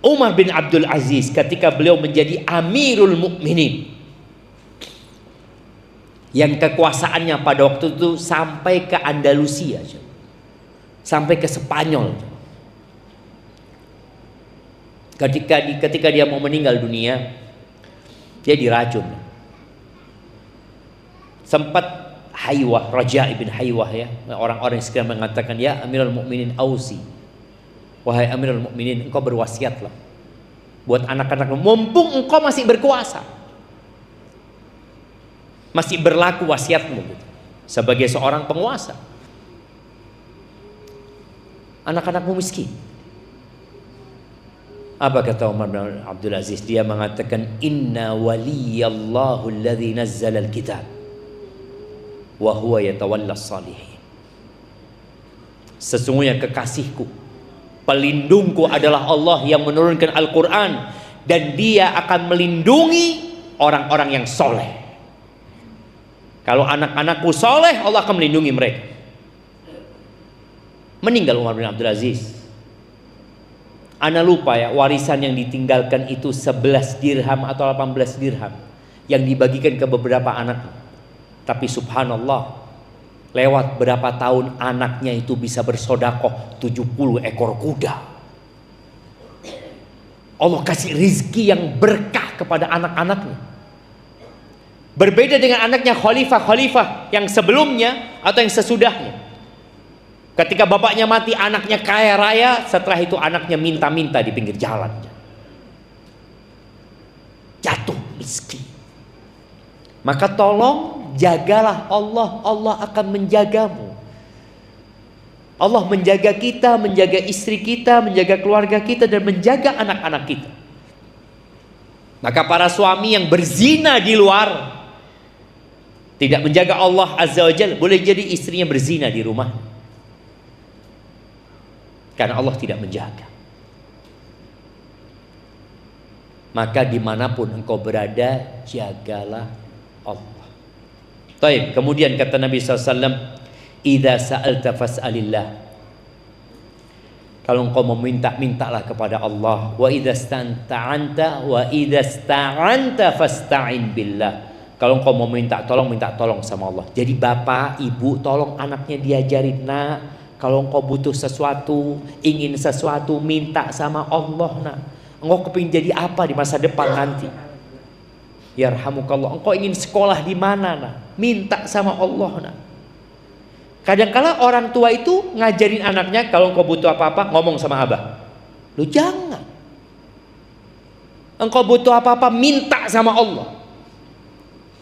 Speaker 1: Umar bin Abdul Aziz ketika beliau menjadi Amirul Mukminin, yang kekuasaannya pada waktu itu sampai ke Andalusia, sampai ke Spanyol. Ketika dia mau meninggal dunia, dia diracun. Sempat Haywah, Raja ibn Haywah ya, orang-orang yang sekarang mengatakan, ya Amirul Mukminin ausi, wahai Amirul Mukminin, engkau berwasiatlah buat anak-anak, mumpung engkau masih berkuasa, masih berlaku wasiatmu gitu, sebagai seorang penguasa. Anak-anakmu miskin. Apa kata Umar bin Abdul Aziz? Dia mengatakan, inna waliyallahu alladhi nazzala al-kitab wa huwa yatawalla salihin. Sesungguhnya kekasihku, pelindungku adalah Allah yang menurunkan Al-Quran, dan dia akan melindungi orang-orang yang soleh. Kalau anak-anakku soleh, Allah akan melindungi mereka. Meninggal Umar bin Abdul Aziz. Ana lupa ya, warisan yang ditinggalkan itu 11 dirham atau 18 dirham yang dibagikan ke beberapa anak. Tapi subhanallah, lewat berapa tahun anaknya itu bisa bersodakoh 70 ekor kuda. Allah kasih rizki yang berkah kepada anak-anaknya. Berbeda dengan anaknya khalifah-khalifah yang sebelumnya atau yang sesudahnya. Ketika bapaknya mati, anaknya kaya raya, setelah itu anaknya minta-minta di pinggir jalan. Jatuh rizki. Maka tolong jagalah Allah, Allah akan menjagamu. Allah menjaga kita, menjaga istri kita, menjaga keluarga kita, dan menjaga anak-anak kita. Maka para suami yang berzina di luar, tidak menjaga Allah Azza wa Jalla, boleh jadi istrinya berzina di rumah, karena Allah tidak menjaga. Maka dimanapun engkau berada, jagalah Allah. Baik, kemudian kata Nabi SAW, idza sa'alta fas'alillah. Kalau engkau meminta, mintalah kepada Allah. Wa idza sta'anta fasta'in billah. Kalau engkau mau minta tolong sama Allah. Jadi bapak, ibu, tolong anaknya diajarin, nak, kalau engkau butuh sesuatu, ingin sesuatu, minta sama Allah, nak. Engkau kepingin jadi apa di masa depan nanti? Yarhamukallah. Engkau ingin sekolah di mana, nak? Minta sama Allah, nak. Kadang-kala orang tua itu ngajarin anaknya, kalau engkau butuh apa-apa, ngomong sama abah. Lu jangan. Engkau butuh apa-apa, minta sama Allah.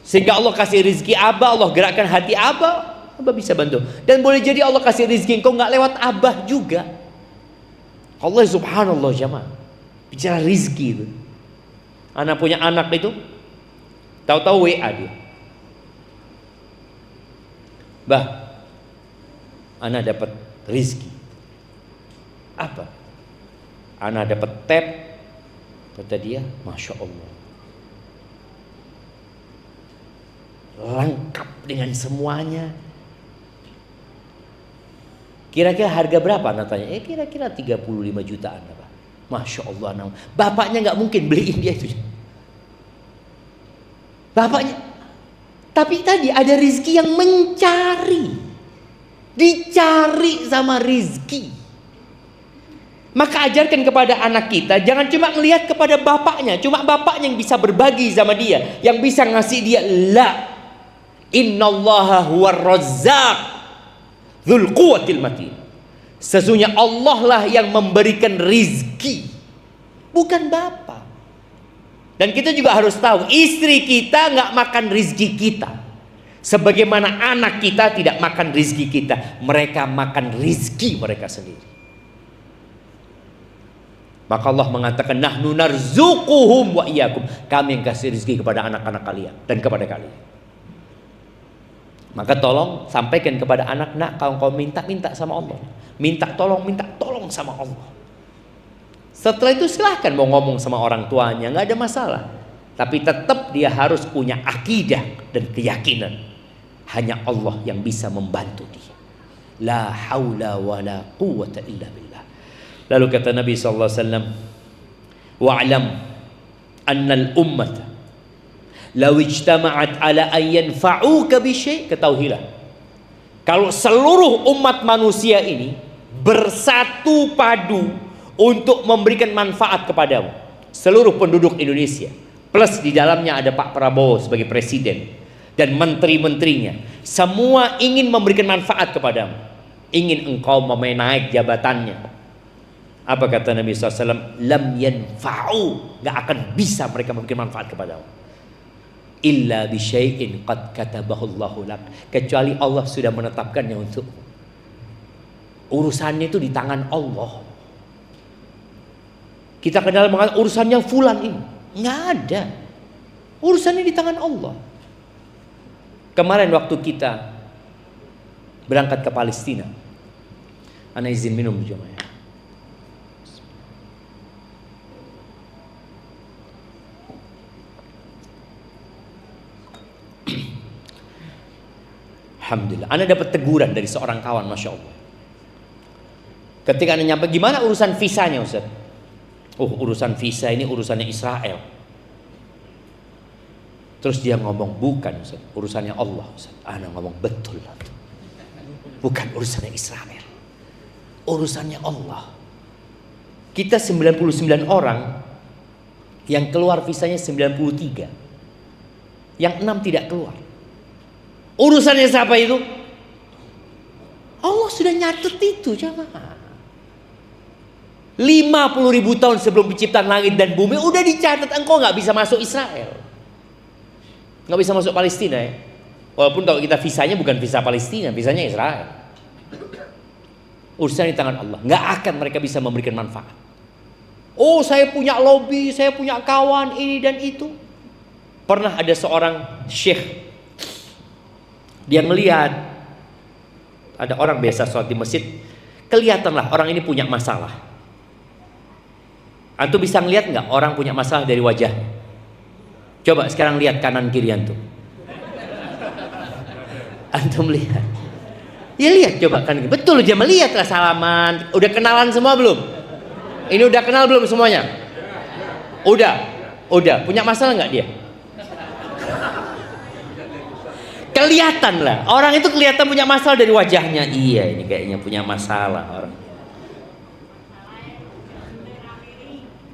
Speaker 1: Sehingga Allah kasih rezeki abah, Allah gerakkan hati abah, abah bisa bantu. Dan boleh jadi Allah kasih rezeki engkau nggak lewat abah juga. Allah subhanallah jamaah. Bicara rezeki itu. Anak punya anak itu, tahu-tahu WA dia. Bah, Ana dapat rizki. Apa? Ana dapat tab. Kata dia, Masya Allah, lengkap dengan semuanya. Kira-kira harga berapa? Ana tanya. Kira-kira 35 jutaan. Apa? Masya Allah. Bapaknya nggak mungkin beliin dia itu. Bapaknya. Tapi tadi ada rizki yang mencari. Dicari sama rizki. Maka ajarkan kepada anak kita, jangan cuma melihat kepada bapaknya, cuma bapaknya yang bisa berbagi sama dia, yang bisa ngasih dia. La, innallaha huwar razzaq dzul quwwatil matin. Sesungguhnya Allah lah yang memberikan rizki, bukan bapak. Dan kita juga harus tahu, istri kita nggak makan rizki kita. Sebagaimana anak kita tidak makan rizki kita, mereka makan rizki mereka sendiri. Maka Allah mengatakan, nahnu narzuquhum wa iyyakum. Kami yang kasih rizki kepada anak-anak kalian dan kepada kalian. Maka tolong sampaikan kepada anak, nak, kalau kau minta sama Allah. Minta tolong sama Allah. Setelah itu silahkan mau ngomong sama orang tuanya, nggak ada masalah. Tapi tetap dia harus punya akidah dan keyakinan. Hanya Allah yang bisa membantu dia. La haula wa la quwwata illa billah. Lalu kata Nabi SAW, wa'lam anna al-ummata law ijtama'at ala an yanfa'uka bi syai', ketahuilah, kalau seluruh umat manusia ini bersatu padu untuk memberikan manfaat kepadamu, seluruh penduduk Indonesia, plus di dalamnya ada Pak Prabowo sebagai presiden dan menteri-menterinya, semua ingin memberikan manfaat kepadamu, ingin engkau menaik jabatannya. Apa kata Nabi SAW? Lam yanfa'u, gak akan bisa mereka memberikan manfaat kepadamu. Illa bisyai'in qad katabahu Allahu lak, kecuali Allah sudah menetapkannya untukmu. Urusannya itu di tangan Allah. Kita kenal mengatakan urusannya fulan ini, nggak ada. Urusannya di tangan Allah. Kemarin waktu kita berangkat ke Palestina, ana izin minum jemaah. Alhamdulillah. Anda dapat teguran dari seorang kawan, Masya Allah. Ketika Anda nyampe, gimana urusan visanya Ustaz? Oh, urusan visa ini urusannya Israel. Terus dia ngomong, bukan Ustaz, urusannya Allah Ustaz. Anda ngomong, betul lah. Bukan urusannya Israel, urusannya Allah. Kita 99 orang, yang keluar visanya 93, yang 6 tidak keluar. Urusannya siapa itu? Allah sudah nyatet itu, jamaah. 50.000 tahun sebelum penciptaan langit dan bumi udah dicatat, engkau nggak bisa masuk Israel, nggak bisa masuk Palestina ya. Walaupun kalau kita visanya bukan visa Palestina, visanya Israel. Urusan di tangan Allah, nggak akan mereka bisa memberikan manfaat. Oh, saya punya lobby, saya punya kawan ini dan itu. Pernah ada seorang syekh, dia melihat ada orang biasa sholat di masjid, kelihatanlah orang ini punya masalah. Antum bisa ngelihat nggak orang punya masalah dari wajahnya? Coba sekarang lihat kanan kiri antum. Antum lihat. Ya lihat coba kan. Betul aja, melihatlah, salaman. Udah kenalan semua belum? Ini udah kenal belum semuanya? Udah. Punya masalah nggak dia? Kelihatan lah. Orang itu kelihatan punya masalah dari wajahnya. Iya, ini kayaknya punya masalah orang.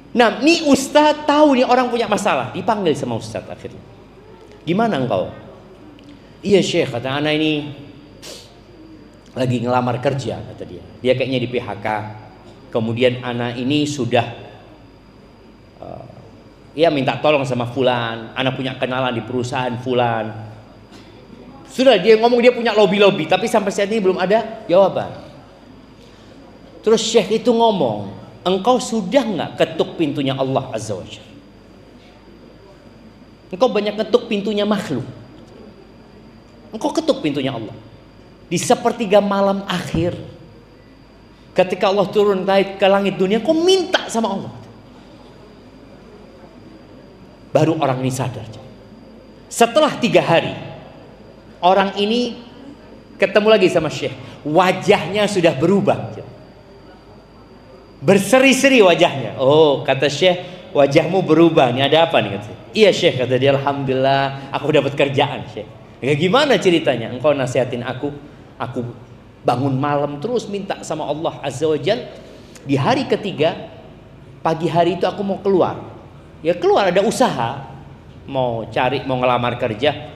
Speaker 1: Nah, nih Ustadz tahu nih orang punya masalah, dipanggil sama Ustadz akhirnya. Gimana engkau? Iya Syekh, kata anak ini lagi ngelamar kerja, kata dia. Dia kayaknya di PHK. Kemudian anak ini sudah minta tolong sama fulan. Anak punya kenalan di perusahaan fulan. Sudah dia ngomong dia punya lobby-lobby, tapi sampai saat ini belum ada jawaban. Terus Syekh itu ngomong, engkau sudah nggak ketuk pintunya Allah Azza wa Jalla? Engkau banyak ketuk pintunya makhluk. Engkau ketuk pintunya Allah. Di sepertiga malam akhir, ketika Allah turun ke langit dunia, kau minta sama Allah. Baru orang ini sadar. Setelah 3 hari, orang ini ketemu lagi sama Syekh. Wajahnya sudah berubah. Berseri-seri wajahnya. Oh, kata Syekh, wajahmu berubah. Ini ada apa nih? Kata. Iya Syekh, kata dia. Alhamdulillah, aku dapat kerjaan Syekh. Ya, gimana ceritanya? Engkau nasihatin aku bangun malam terus minta sama Allah Azza wa Jal. Di hari ketiga, pagi hari itu aku mau keluar. Ya keluar, ada usaha, mau ngelamar kerja.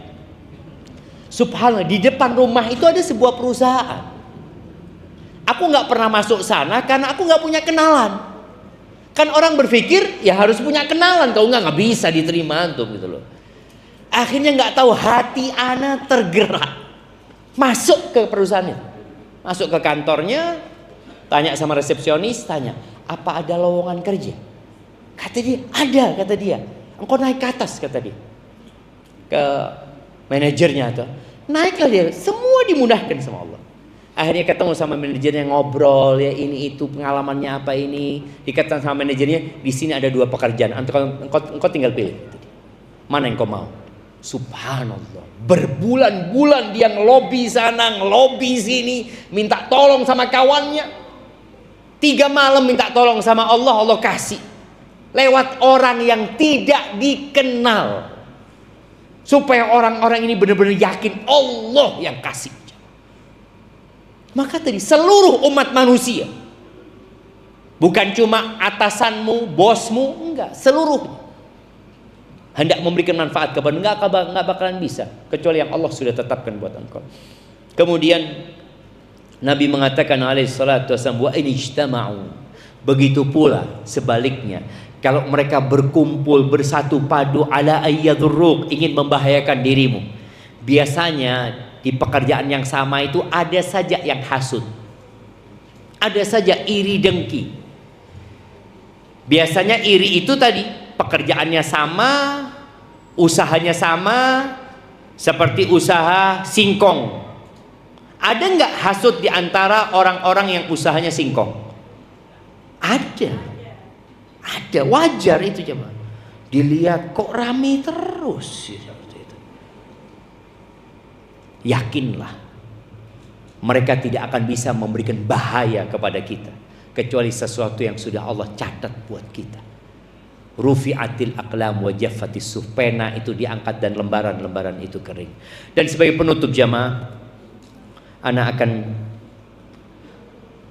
Speaker 1: Subhanallah, di depan rumah itu ada sebuah perusahaan. Aku nggak pernah masuk sana karena aku nggak punya kenalan. Kan orang berpikir ya harus punya kenalan, kalau nggak bisa diterima antum gitu loh. Akhirnya nggak tahu hati ana tergerak, masuk ke perusahaannya, masuk ke kantornya, tanya sama resepsionis, tanya apa ada lowongan kerja? Kata dia ada, kata dia. Engkau naik ke atas, kata dia, ke manajernya tuh. Naiklah dia, semua dimudahkan sama Allah. Akhirnya ketemu sama manajernya, ngobrol ya ini itu pengalamannya apa ini. Dikatakan sama manajernya, di sini ada 2 pekerjaan. Engkau tinggal pilih. Mana yang kau mau? Subhanallah. Berbulan-bulan dia ngelobi sana, ngelobi sini, minta tolong sama kawannya. 3 malam minta tolong sama Allah, Allah kasih. Lewat orang yang tidak dikenal. Supaya orang-orang ini benar-benar yakin Allah yang kasih. Maka tadi seluruh umat manusia, bukan cuma atasanmu, bosmu, enggak, seluruh hendak memberikan manfaat kepada enggak bakalan bisa kecuali yang Allah sudah tetapkan buat engkau. Kemudian Nabi mengatakan alaihi salatu wasallam, wa in ijtama'u, begitu pula sebaliknya, kalau mereka berkumpul bersatu padu ala ayyadurruk, ingin membahayakan dirimu. Biasanya di pekerjaan yang sama itu ada saja yang hasud, ada saja iri dengki. Biasanya iri itu tadi, pekerjaannya sama, usahanya sama, seperti usaha singkong. Ada nggak hasud di antara orang-orang yang usahanya singkong? Ada, wajar itu coba. Dilihat kok rame terus. Yakinlah mereka tidak akan bisa memberikan bahaya kepada kita kecuali sesuatu yang sudah Allah catat buat kita. Rufi'atil aqlam wa jaffatis suhuf, pena itu diangkat dan lembaran-lembaran itu kering. Dan sebagai penutup jamaah, ana akan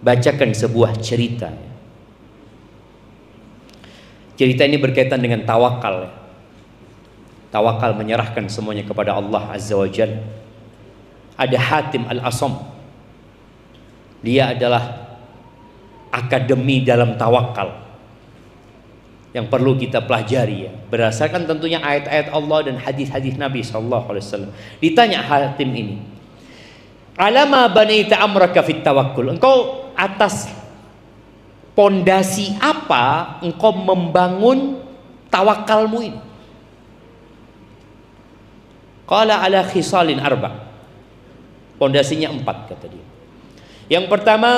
Speaker 1: bacakan sebuah cerita. Cerita ini berkaitan dengan tawakal. Tawakal, menyerahkan semuanya kepada Allah Azza wa Jalla. Ada Hatim Al-Asam. Dia adalah akademi dalam tawakal yang perlu kita pelajari ya, berdasarkan tentunya ayat-ayat Allah dan hadis-hadis Nabi SAW. Ditanya Hatim ini, alama banaita amraka fit tawakkul, engkau atas pondasi apa engkau membangun tawakalmu ini? Qala ala khisalin arba', pondasinya 4 kata dia. Yang pertama,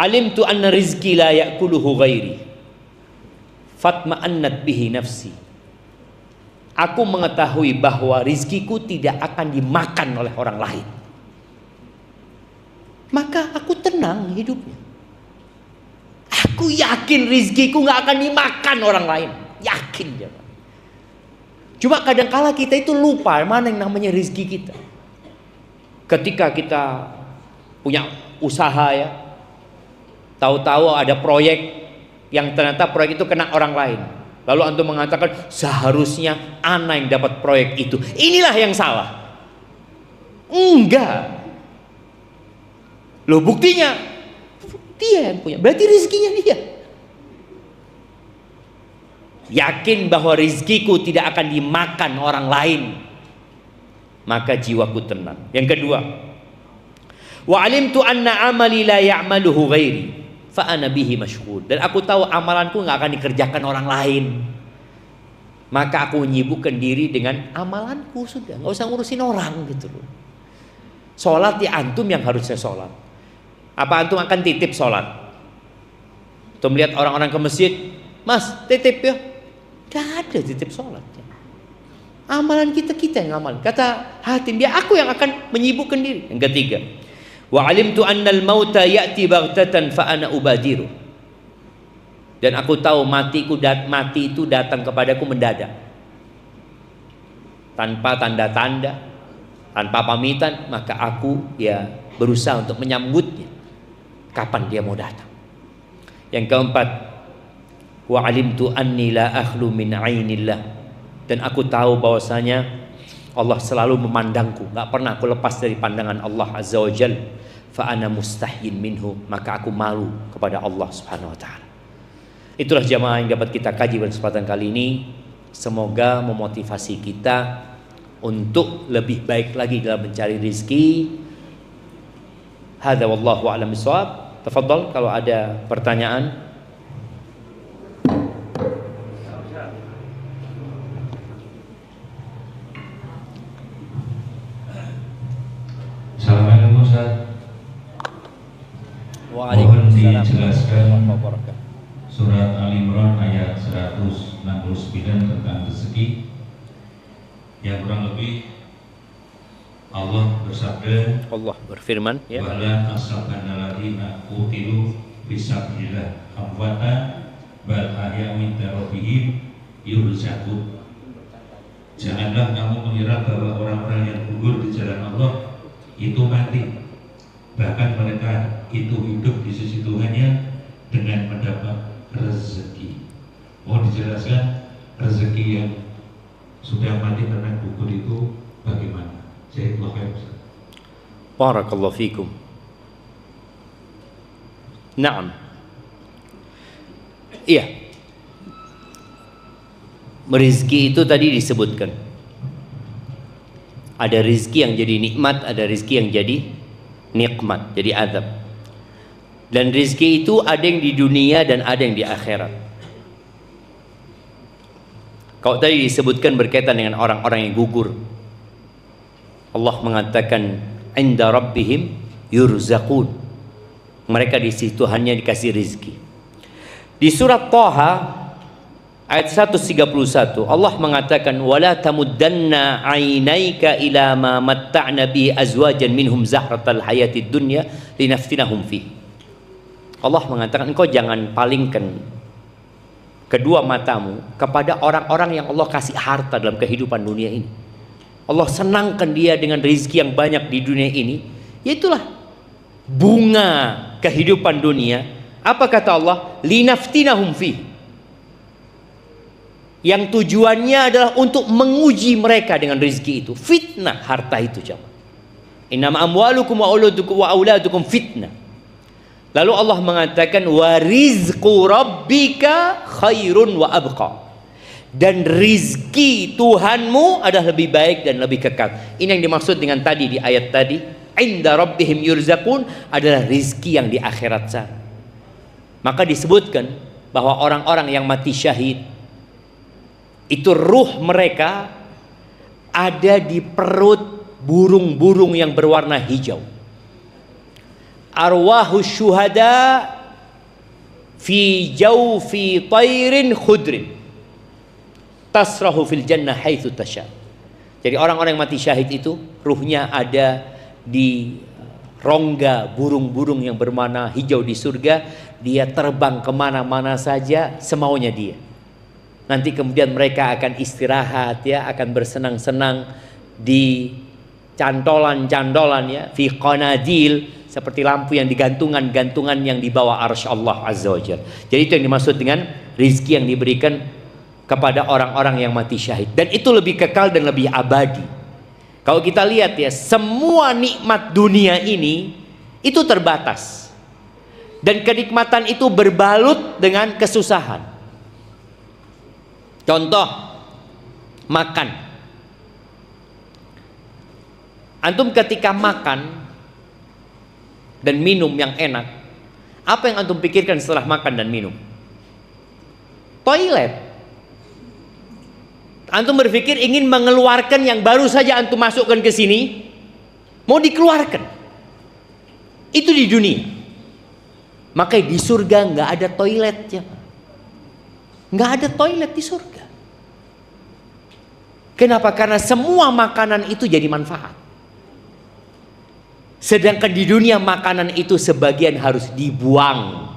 Speaker 1: alimtu anna rizki la ya'kuluhu ghairi fatma'annat bihi nafsi. Aku mengetahui bahwa rizkiku tidak akan dimakan oleh orang lain, maka aku tenang hidupnya. Aku yakin rizkiku gak akan dimakan orang lain, yakin. Cuma kadangkala kita itu lupa mana yang namanya rizki kita. Ketika kita punya usaha ya, tahu-tahu ada proyek yang ternyata proyek itu kena orang lain, lalu antum mengatakan seharusnya ana yang dapat proyek itu, inilah yang salah. Enggak. Loh, buktinya dia yang punya, berarti rezekinya dia. Yakin bahwa rizkiku tidak akan dimakan orang lain, maka jiwaku tenang. Yang kedua, wa alimtu anna amali la ya'maluhu ghairi fa ana bihi masyghul. Dan aku tahu amalanku nggak akan dikerjakan orang lain, maka aku menyibukkan diri dengan amalanku, sudah nggak usah ngurusin orang gitu loh. Sholat ya antum yang harusnya sholat. Apa antum akan titip sholat? Tuh melihat orang-orang ke masjid, mas titip ya, gak ada titip sholat. Amalan kita yang amal. Kata Hatim, dia aku yang akan menyibukkan diri. Yang ketiga, wa alimtu annal mauta ya'ti baghtatan fa ana ubadiru. Dan aku tahu mati itu datang kepadaku mendadak, tanpa tanda-tanda, tanpa pamitan, maka aku ya berusaha untuk menyambutnya kapan dia mau datang. Yang keempat, wa alimtu anni la akhlu min ainillah. Dan aku tahu bahwasanya Allah selalu memandangku, gak pernah aku lepas dari pandangan Allah Azza wa Jalla. Fa ana mustahyin minhu, maka aku malu kepada Allah Subhanahu wa taala. Itulah jamaah yang dapat kita kaji pada kesempatan kali ini. Semoga memotivasi kita untuk lebih baik lagi dalam mencari rezeki. Hadza wallahu a'lam bishawab. Tafadhal kalau ada pertanyaan.
Speaker 3: Assalamualaikum Ustaz.
Speaker 1: Waalaikumsalam.
Speaker 3: Mohon dijelaskan surat Al-Imran ayat 169 tentang rezeki, yang kurang lebih Allah bersabda,
Speaker 1: Allah berfirman ya,
Speaker 3: wala asabana ladina qutilu fisabilillah amwata bal ahya min rabbihim yurzaqun. Janganlah kamu mengira bahwa orang-orang yang gugur di jalan Allah itu mati, bahkan mereka itu hidup di sisi Tuhannya dengan mendapat rezeki. Mohon dijelaskan rezeki yang sudah mati karena gugur itu bagaimana? Jazakallahu khairan.
Speaker 1: barakallahu fikum. Naam. Iya. Rezeki itu tadi disebutkan. Ada rezeki yang jadi nikmat, ada rezeki yang jadi nikmat, jadi azab. Dan rezeki itu ada yang di dunia dan ada yang di akhirat. Kalau tadi disebutkan berkaitan dengan orang-orang yang gugur, Allah mengatakan inda rabbihim yurzaqun. Mereka di situ hanya dikasih rezeki. Di surat Thaha Ayat 131 Allah mengatakan wala tamuddanna 'ainaika ila ma matta'na bi azwajan minhum zahratal hayatid dunya linaftinahum fi. Allah mengatakan engkau jangan palingkan kedua matamu kepada orang-orang yang Allah kasih harta dalam kehidupan dunia ini. Allah senangkan dia dengan rezeki yang banyak di dunia ini. Yaitulah bunga kehidupan dunia. Apa kata Allah? Linaftinahum fi. Yang tujuannya adalah untuk menguji mereka dengan rezeki itu. Fitnah harta itu, jemaah. Innama amwalukum wa auladukum fitnah. Lalu Allah mengatakan wa rizqu rabbika khairun wa abqa. Dan rizki Tuhanmu adalah lebih baik dan lebih kekal. Ini yang dimaksud dengan tadi di ayat tadi, inda rabbihim yurzaqun, adalah rizki yang di akhirat sana. Maka disebutkan bahwa orang-orang yang mati syahid itu ruh mereka ada di perut burung-burung yang berwarna hijau. Arwahus syuhada fi jawfi tairin khudrin tasrahu fil jannah haitsu tasha. Jadi orang-orang yang mati syahid itu ruhnya ada di rongga burung-burung yang berwarna hijau di surga. Dia terbang kemana-mana saja semaunya dia. Nanti kemudian mereka akan istirahat ya, akan bersenang-senang di cantolan-cantolan ya, fi qanadil, seperti lampu yang digantungan-gantungan yang di bawah arsy Allah Azza wa Jalla. Jadi itu yang dimaksud dengan rizki yang diberikan kepada orang-orang yang mati syahid, dan itu lebih kekal dan lebih abadi. Kalau kita lihat ya, semua nikmat dunia ini itu terbatas, dan kenikmatan itu berbalut dengan kesusahan. Contoh, makan. Antum ketika makan dan minum yang enak, apa yang antum pikirkan setelah makan dan minum? Toilet. Antum berpikir ingin mengeluarkan yang baru saja antum masukkan ke sini, mau dikeluarkan. Itu di dunia. Makanya di surga nggak ada toiletnya. Nggak ada toilet di surga. Kenapa? Karena semua makanan itu jadi manfaat. Sedangkan di dunia makanan itu sebagian harus dibuang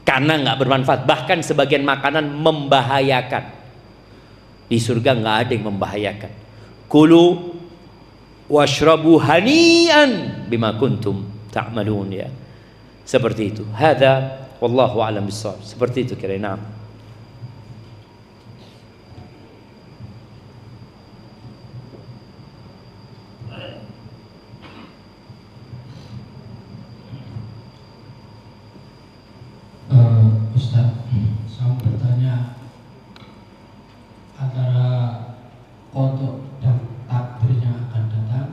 Speaker 1: karena nggak bermanfaat. Bahkan sebagian makanan membahayakan. Di surga nggak ada yang membahayakan. Kulu washrabu hanian bima kuntum ta'malun ya. Seperti itu. Hadza wallahu a'lam bissawab. Seperti itu kira-kira.
Speaker 4: Ustaz, saya bertanya, antara kodok dan takdir yang akan datang,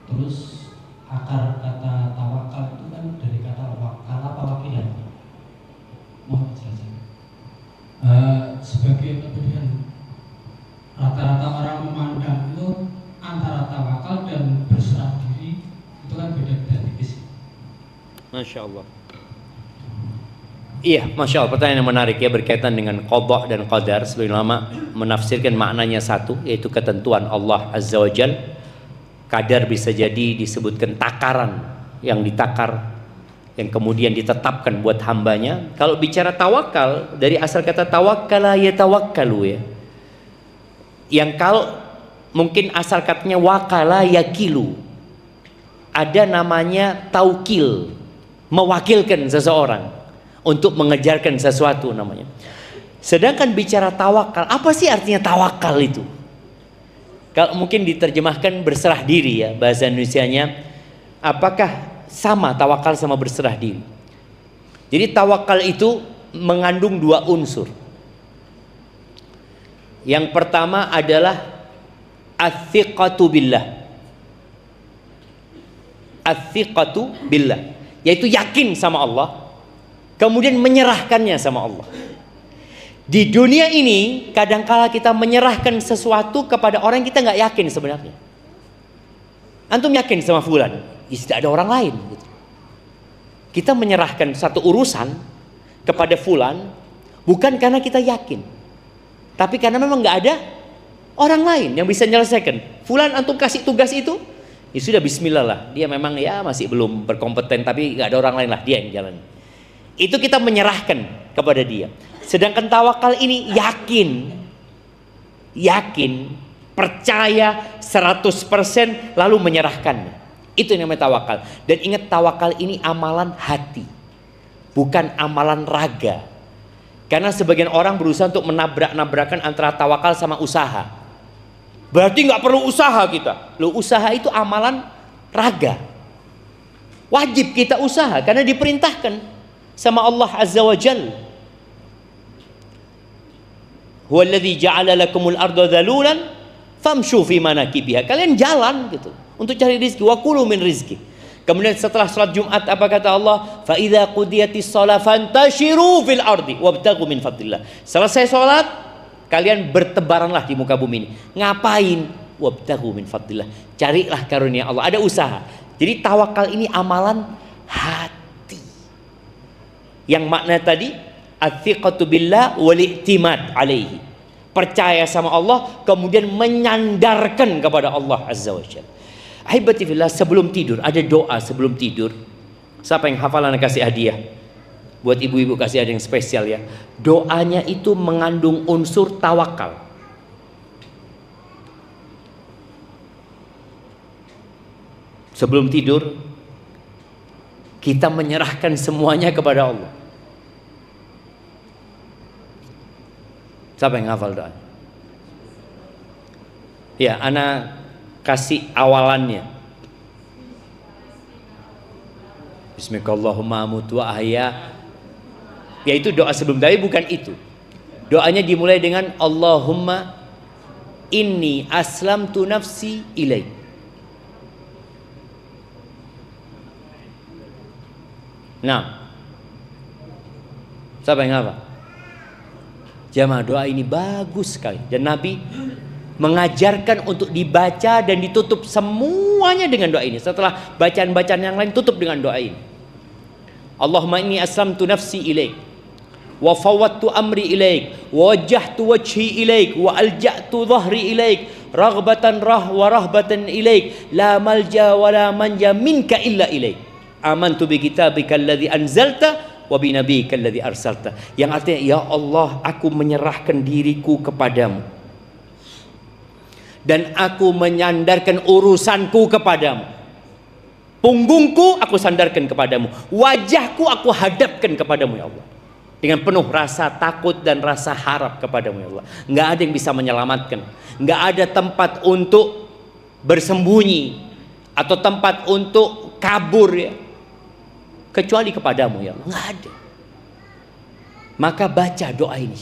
Speaker 4: terus akar kata tawakal itu kan dari kata wakal apa wakilan? Mohon penjelasan. Sebagai kemudian rata-rata orang memandang itu antara tawakal dan berserah diri itu kan beda-beda tipis.
Speaker 1: Masya Allah. Iya, Masya Allah, pertanyaan yang menarik ya, berkaitan dengan qadha dan qadar. Sebagian ulama menafsirkan maknanya satu, yaitu ketentuan Allah Azza wa Jal. Qadar bisa jadi disebutkan takaran yang ditakar, yang kemudian ditetapkan buat hambanya. Kalau bicara tawakal, dari asal kata tawakkala yatawakkalu ya, yang kalau mungkin asal katanya wakala yakilu, ada namanya taukil, mewakilkan seseorang untuk mengejarkan sesuatu namanya. Sedangkan bicara tawakal, apa sih artinya tawakal itu? Kalau mungkin diterjemahkan berserah diri ya, bahasa Indonesianya, apakah sama tawakal sama berserah diri? Jadi tawakal itu mengandung dua unsur. Yang pertama adalah athiqatu billah. Athiqatu billah, yaitu yakin sama Allah, kemudian menyerahkannya sama Allah. Di dunia ini kadangkala kita menyerahkan sesuatu kepada orang yang kita nggak yakin sebenarnya. Antum yakin sama fulan? Ya, tidak ada orang lain gitu. Kita menyerahkan satu urusan kepada fulan, Bukan karena kita yakin, tapi karena memang nggak ada orang lain yang bisa menyelesaikan. Fulan antum kasih tugas itu, ya sudah bismillah lah. Dia memang ya masih belum berkompeten, tapi nggak ada orang lain lah, dia yang jalan. Itu kita menyerahkan kepada dia. Sedangkan tawakal ini yakin, percaya 100% lalu menyerahkan. Itu yang namanya tawakal. Dan ingat, tawakal ini amalan hati, bukan amalan raga. Karena sebagian orang berusaha untuk menabrak-nabrakan antara tawakal sama usaha. Berarti nggak perlu usaha kita. Loh, usaha itu amalan raga. Wajib kita usaha karena diperintahkan sama Allah Azza wa Jalla. Huwallazi ja'ala lakumul arda dhalulan famshu fi manakibiha. Kalian jalan gitu untuk cari rezeki, wa kulu min rizki. Kemudian setelah salat Jumat apa kata Allah? Fa idza qudiyatis shalah fantashiru fil ardi wabtaghu min fadlillah. Selesai salat, kalian bertebaranlah di muka bumi ini. Ngapain? Wabtaghu min fadlillah. Carilah karunia Allah. Ada usaha. Jadi tawakal ini amalan hati. Yang makna tadi athiqatu billah wal i'timad alaihi. Percaya sama Allah kemudian menyandarkan kepada Allah Azza wa Jalla. Ahibati fillah, sebelum tidur ada doa sebelum tidur. Siapa yang hafalan kasih hadiah? Buat ibu-ibu kasih hadiah yang spesial ya. Doanya itu mengandung unsur tawakal. Sebelum tidur kita menyerahkan semuanya kepada Allah. Siapa yang hafal doa? Ya, ana kasih awalannya. Bismillahirrahmanirrahim amutu wa ahya. Yaitu doa sebelum tadi, bukan itu. Doanya dimulai dengan Allahumma inni aslamtu nafsi ilaik. Nah, siapa yang hafal? Jamaah, doa ini bagus sekali dan Nabi mengajarkan untuk dibaca dan ditutup semuanya dengan doa ini. Setelah bacaan-bacaan yang lain, tutup dengan doa ini. Allahumma inni aslamtu nafsi ilaik wa fawwadtu amri ilaik wa wajjahtu wajhi ilaik wa alja'tu dhahri ilaik raghbatan wa rahbatan ilaik la malja wa la manja minka illa ilaik. Amantu bi kitabika alladhi anzalta wa bi nabiyyika alladhi arsalta. Yang artinya, ya Allah, aku menyerahkan diriku kepadamu dan aku menyandarkan urusanku kepadamu. Punggungku aku sandarkan kepadamu, wajahku aku hadapkan kepadamu ya Allah, dengan penuh rasa takut dan rasa harap kepadamu ya Allah. Nggak ada yang bisa menyelamatkan, nggak ada tempat untuk bersembunyi atau tempat untuk kabur ya, kecuali kepadamu ya Allah. Nggak ada. Maka baca doa ini,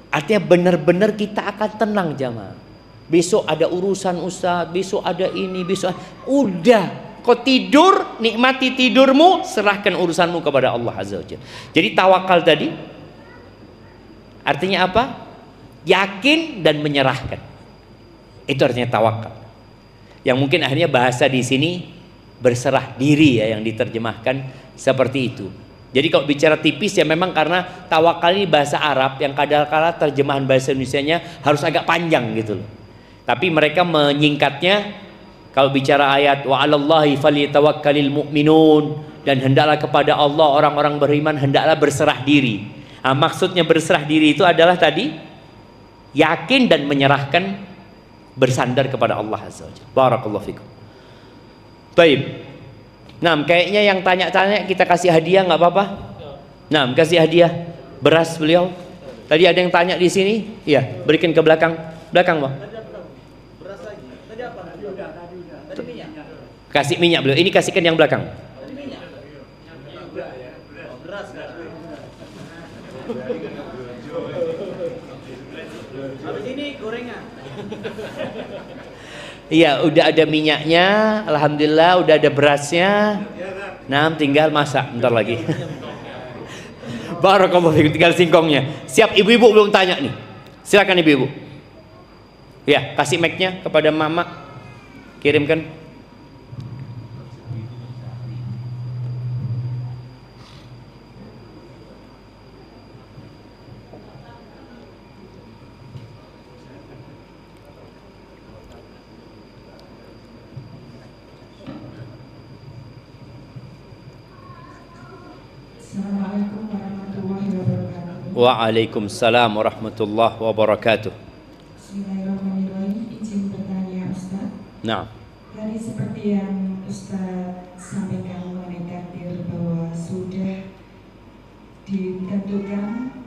Speaker 1: artinya benar-benar kita akan tenang jamaah. Besok ada urusan Ustaz, besok ada ini, besok udah. Kau tidur, nikmati tidurmu, serahkan urusanmu kepada Allah Azza wa Jalla. Jadi tawakal tadi artinya apa? Yakin dan menyerahkan. Itu artinya tawakal. Yang mungkin akhirnya bahasa di sini berserah diri ya, yang diterjemahkan seperti itu. Jadi kalau bicara tipis ya memang karena tawakal ini bahasa Arab yang kadang-kala terjemahan bahasa Indonesianya harus agak panjang gitu loh. Tapi mereka menyingkatnya. Kalau bicara ayat wa 'alallahi falyatawakkalul mu'minun, dan hendaklah kepada Allah orang-orang beriman hendaklah berserah diri. Nah, maksudnya berserah diri itu adalah tadi yakin dan menyerahkan, bersandar kepada Allah Azza wa Jalla. Barakallahu fikum. Baik. Nah, kayaknya yang tanya-tanya kita kasih hadiah nggak apa-apa? Nah, kasih hadiah beras beliau. Tadi ada yang tanya di sini? Iya, berikan ke belakang. Belakang, Bang. Kasih minyak beliau. Ini kasihkan yang belakang.
Speaker 5: Habis ini gorengan.
Speaker 1: Iya, udah ada minyaknya, alhamdulillah, udah ada berasnya. Nah, tinggal masak bentar lagi. Barakallahu fikum, tinggal singkongnya. Siap, ibu-ibu belum tanya nih. Silakan ibu-ibu. Ya, kasih mic-nya kepada mama. Kirimkan.
Speaker 5: Assalamualaikum warahmatullahi wabarakatuh.
Speaker 1: Waalaikumsalam warahmatullahi wabarakatuh.
Speaker 5: Bismillahirrahmanirrahim. Izin bertanya Ustaz.
Speaker 1: Nah,
Speaker 5: Tadi seperti yang Ustaz sampaikan mengenai takdir bahwa sudah ditentukan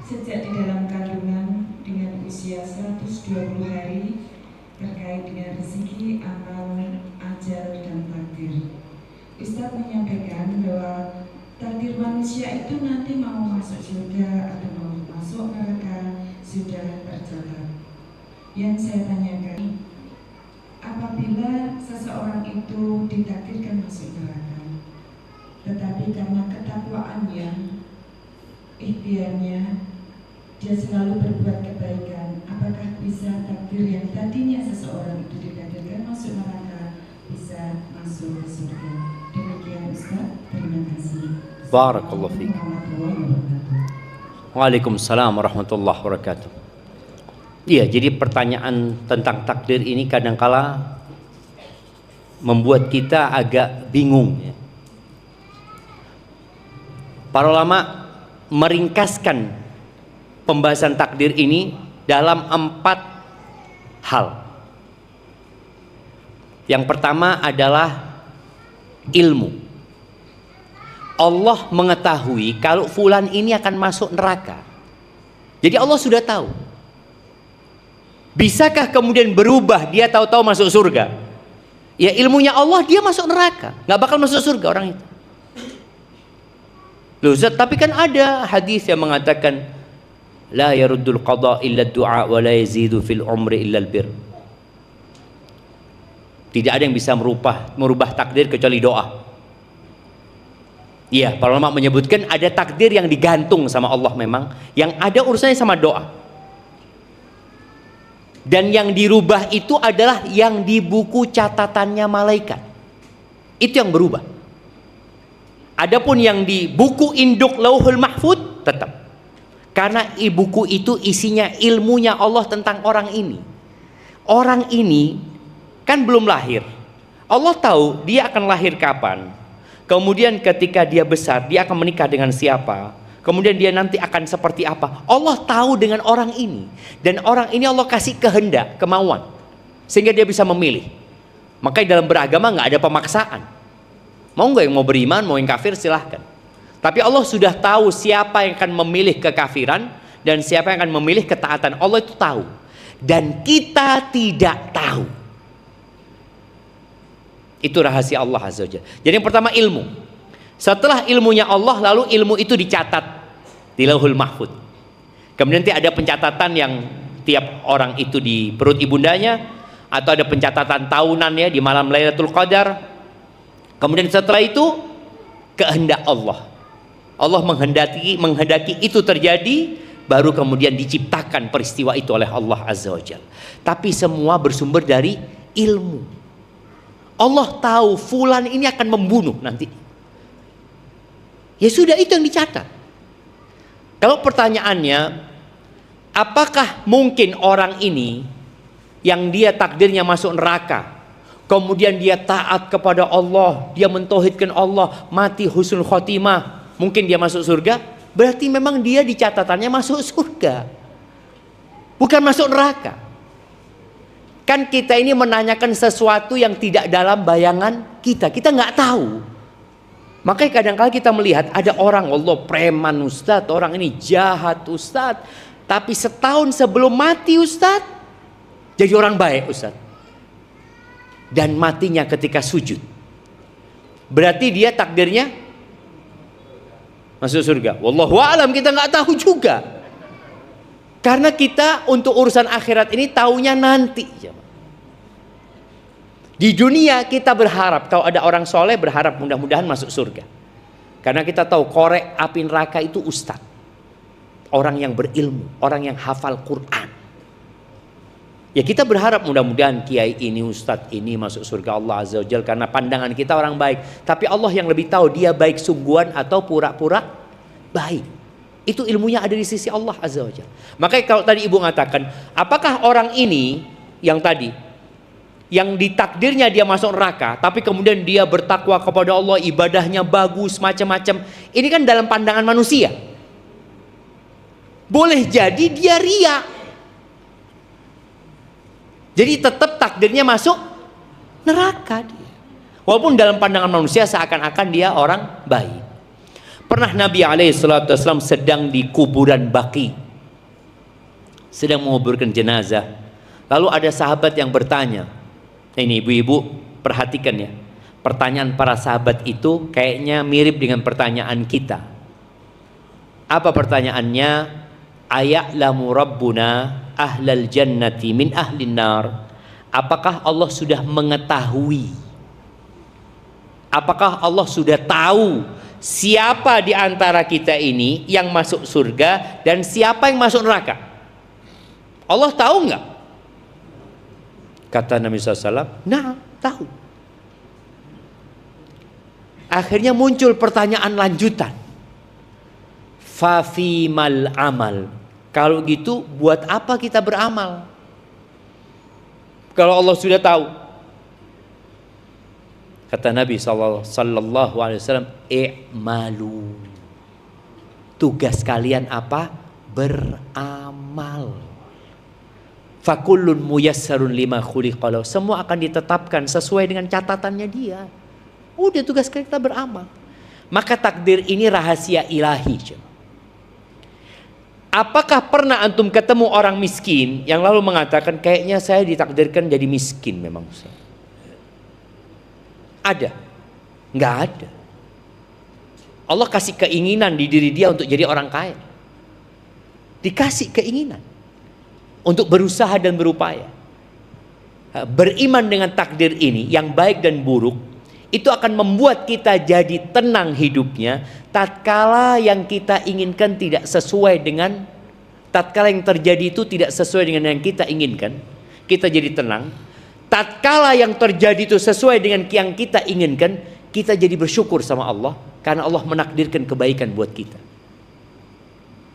Speaker 5: sejak di dalam kandungan dengan usia 120 hari terkait dengan rezeki, amal, ajal, dan takdir. Ustaz menyampaikan bahwa takdir manusia itu nanti mau masuk surga atau mau masuk neraka sudah tercatat. Yang saya tanyakan, apabila seseorang itu ditakdirkan masuk neraka, tetapi karena ketakwaannya, ikhtiarnya, dia selalu berbuat kebaikan, apakah bisa takdir yang tadinya seseorang itu ditakdirkan masuk neraka bisa masuk ke surga? Demikian Ustaz, terima kasih.
Speaker 1: Barakallahu fiik. Waalaikumsalam warahmatullahi wabarakatuh. Iya, jadi pertanyaan tentang takdir ini kadangkala membuat kita agak bingung ya. Para ulama meringkaskan pembahasan takdir ini dalam 4 hal. Yang pertama adalah ilmu. Allah mengetahui kalau fulan ini akan masuk neraka. Jadi Allah sudah tahu. Bisakah kemudian berubah dia tahu-tahu masuk surga? Ya ilmunya Allah dia masuk neraka, nggak bakal masuk surga orang itu. Loh Ustaz, tapi kan ada hadis yang mengatakan la yaruddul qada illa du'a wa la yazidu fil umri illa al bir. Tidak ada yang bisa merubah takdir kecuali doa. Iya, para ulama menyebutkan ada takdir yang digantung sama Allah memang, yang ada urusannya sama doa. Dan yang dirubah itu adalah yang di buku catatannya malaikat. Itu yang berubah. Adapun yang di buku induk Lauhul Mahfud tetap. Karena buku itu isinya ilmunya Allah tentang orang ini. Orang ini kan belum lahir. Allah tahu dia akan lahir kapan. Kemudian ketika dia besar, dia akan menikah dengan siapa. Kemudian dia nanti akan seperti apa. Allah tahu dengan orang ini. Dan orang ini Allah kasih kehendak, kemauan. Sehingga dia bisa memilih. Makanya dalam beragama nggak ada pemaksaan. Mau nggak yang mau beriman, mau yang kafir silahkan. Tapi Allah sudah tahu siapa yang akan memilih kekafiran. Dan siapa yang akan memilih ketaatan. Allah itu tahu. Dan kita tidak tahu. Itu rahasia Allah Azza wa Jalla. Jadi yang pertama ilmu. Setelah ilmunya Allah, lalu ilmu itu dicatat di Lauhul Mahfud. Kemudian nanti ada pencatatan yang tiap orang itu di perut ibundanya, atau ada pencatatan tahunan ya di malam Lailatul Qadar. Kemudian setelah itu kehendak Allah. Allah menghendaki itu terjadi, baru kemudian diciptakan peristiwa itu oleh Allah Azza wa Jalla. Tapi semua bersumber dari ilmu. Allah tahu fulan ini akan membunuh nanti. Ya sudah, itu yang dicatat. Kalau pertanyaannya, apakah mungkin orang ini yang dia takdirnya masuk neraka, kemudian dia taat kepada Allah, dia mentauhidkan Allah, mati husnul khotimah, mungkin dia masuk surga? Berarti memang dia di catatannya masuk surga, bukan masuk neraka. Kan kita ini menanyakan sesuatu yang tidak dalam bayangan kita nggak tahu. Makanya kadang-kadang kita melihat ada orang, Allah preman Ustadz, orang ini jahat Ustadz, tapi setahun sebelum mati Ustadz jadi orang baik Ustadz. Dan matinya ketika sujud. Berarti dia takdirnya masuk surga. Wallahu a'lam, kita nggak tahu juga. Karena kita untuk urusan akhirat ini taunya nanti. Di dunia kita berharap, kalau ada orang soleh berharap mudah-mudahan masuk surga. Karena kita tahu korek api neraka itu ustaz. Orang yang berilmu, orang yang hafal Quran. Ya kita berharap mudah-mudahan kiai ini, ustaz ini masuk surga Allah Azza wa Jalla. Karena pandangan kita orang baik. Tapi Allah yang lebih tahu dia baik sungguhan atau pura-pura baik. Itu ilmunya ada di sisi Allah Azza wa Jalla. Makanya kalau tadi ibu mengatakan, apakah orang ini yang tadi yang ditakdirnya dia masuk neraka, tapi kemudian dia bertakwa kepada Allah, ibadahnya bagus, macam-macam. Ini kan dalam pandangan manusia. Boleh jadi dia ria. Jadi tetap takdirnya masuk neraka dia. Walaupun dalam pandangan manusia seakan-akan dia orang baik. Pernah Nabi SAW sedang di kuburan Baqi, sedang menguburkan jenazah. Lalu ada sahabat yang bertanya. Ini ibu-ibu perhatikan ya. Pertanyaan para sahabat itu kayaknya mirip dengan pertanyaan kita. Apa pertanyaannya? Aya'lamu Rabbuna ahlal jannati min ahlin nar. Apakah Allah sudah mengetahui? Apakah Allah sudah tahu siapa di antara kita ini yang masuk surga dan siapa yang masuk neraka? Allah tahu nggak? Kata Nabi SAW, nah tahu. Akhirnya muncul pertanyaan lanjutan. Fafimal amal. Kalau gitu buat apa kita beramal? Kalau Allah sudah tahu. Kata Nabi SAW, i'malu. Tugas kalian apa? Beramal. Fakullun muyassarun lima khuliqalahu. Semua akan ditetapkan sesuai dengan catatannya dia. Udah tugas kita beramal. Maka takdir ini rahasia ilahi. Apakah pernah antum ketemu orang miskin yang lalu mengatakan kayaknya saya ditakdirkan jadi miskin memang? Ada? Nggak ada. Allah kasih keinginan di diri dia untuk jadi orang kaya. Dikasih keinginan untuk berusaha dan berupaya. Beriman dengan takdir ini yang baik dan buruk, itu akan membuat kita jadi tenang hidupnya. Tatkala yang kita inginkan tidak sesuai dengan, tatkala yang terjadi itu tidak sesuai dengan yang kita inginkan, kita jadi tenang. Tatkala yang terjadi itu sesuai dengan yang kita inginkan, kita jadi bersyukur sama Allah karena Allah menakdirkan kebaikan buat kita.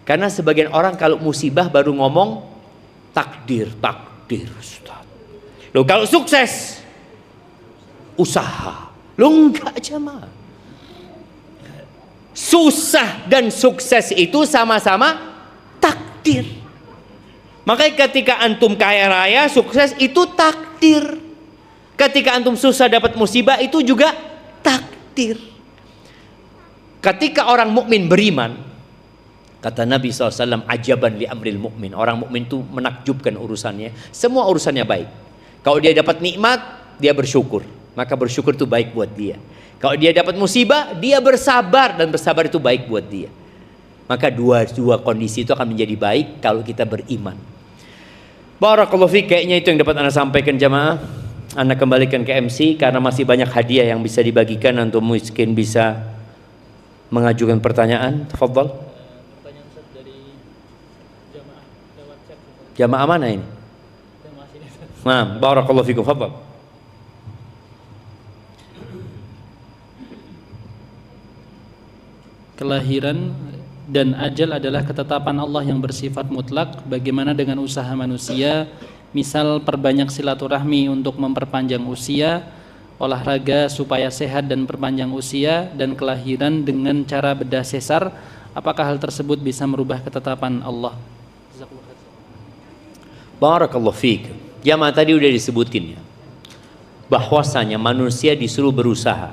Speaker 1: Karena sebagian orang kalau musibah baru ngomong takdir, Ustaz. Loh kalau sukses usaha. Loh enggak jemaah. Susah dan sukses itu sama-sama takdir. Makanya ketika antum kaya raya, sukses itu takdir. Ketika antum susah dapat musibah itu juga takdir. Ketika orang mukmin beriman, kata Nabi SAW, ajaban li amril mu'min. Orang mukmin itu menakjubkan urusannya. Semua urusannya baik. Kalau dia dapat nikmat, dia bersyukur. Maka bersyukur itu baik buat dia. Kalau dia dapat musibah, dia bersabar. Dan bersabar itu baik buat dia. Maka dua kondisi itu akan menjadi baik kalau kita beriman. Barakallahu fiik. Kayaknya itu yang dapat Anda sampaikan jamaah. Anda kembalikan ke MC karena masih banyak hadiah yang bisa dibagikan. Untuk mungkin bisa mengajukan pertanyaan. Tafadhal. Jamaah mana ini? Nah, barakallahu fikum. Fadhal.
Speaker 6: Kelahiran dan ajal adalah ketetapan Allah yang bersifat mutlak. Bagaimana dengan usaha manusia? Misal perbanyak silaturahmi untuk memperpanjang usia, olahraga supaya sehat dan perpanjang usia, dan kelahiran dengan cara bedah sesar. Apakah hal tersebut bisa merubah ketetapan Allah?
Speaker 1: Barakallahu fiik. Jamaah tadi udah disebutin ya, bahwasanya manusia disuruh berusaha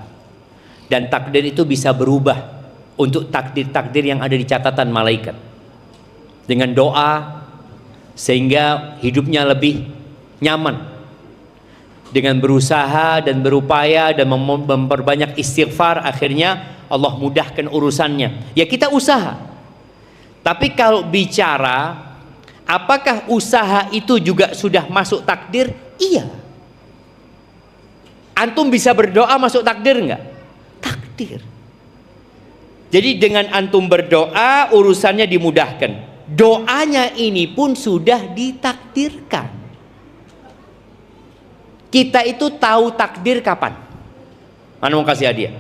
Speaker 1: dan takdir itu bisa berubah untuk takdir-takdir yang ada di catatan malaikat dengan doa sehingga hidupnya lebih nyaman. Dengan berusaha dan berupaya dan memperbanyak istighfar, akhirnya Allah mudahkan urusannya. Ya kita usaha. Tapi kalau bicara apakah usaha itu juga sudah masuk takdir? Iya. Antum bisa berdoa masuk takdir enggak? Takdir. Jadi dengan antum berdoa urusannya dimudahkan. Doanya ini pun sudah ditakdirkan. Kita itu tahu takdir kapan? Mana mau kasih hadiah?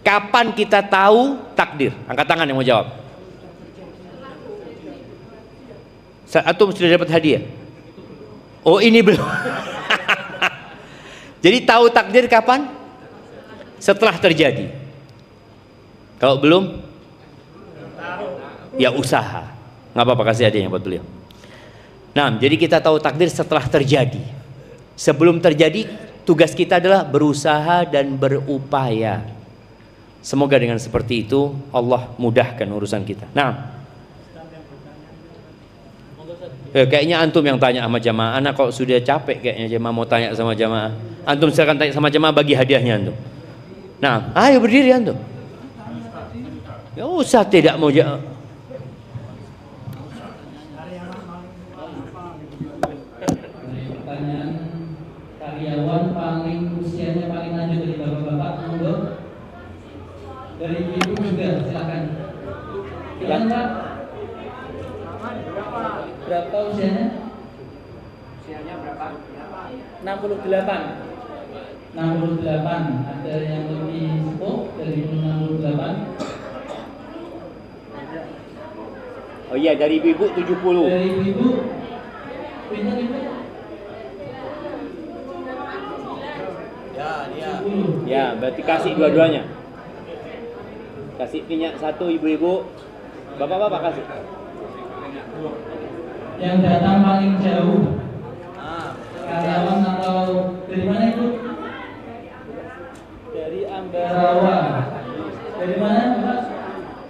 Speaker 1: Kapan kita tahu takdir? Angkat tangan yang mau jawab. Antum sudah dapat hadiah? Oh ini belum. Jadi tahu takdir kapan? Setelah terjadi. Kalau belum, ya usaha. Nggak apa-apa, kasih hadiahnya buat beliau. Nah, jadi kita tahu takdir setelah terjadi. Sebelum terjadi, tugas kita adalah berusaha dan berupaya. Semoga dengan seperti itu Allah mudahkan urusan kita. Nah, kayaknya antum yang tanya sama jamaah. Anak kok sudah capek kayaknya jamaah mau tanya sama jamaah. Antum silakan tanya sama jamaah, bagi hadiahnya antum. Nah, ayo berdiri antum. Ya usah tidak mau
Speaker 4: Pertanyaan, karyawan paling usianya paling lanjut dari bapak-bapak, monggo. Dari ibu juga, silakan. Silakan Pak. Berapa usianya? Usianya berapa? 68. 68. Ada yang lebih sepuh dari 68?
Speaker 1: Oh iya, dari ibu 70.
Speaker 4: Dari ibu, pintar ibu.
Speaker 1: Ya, berarti kasih dua-duanya. Kasih minyak satu ibu-ibu. Bapak-bapak kasih.
Speaker 4: Yang datang paling jauh, karyawan atau dari mana ibu? Dari Ambarawa. Dari mana Pak?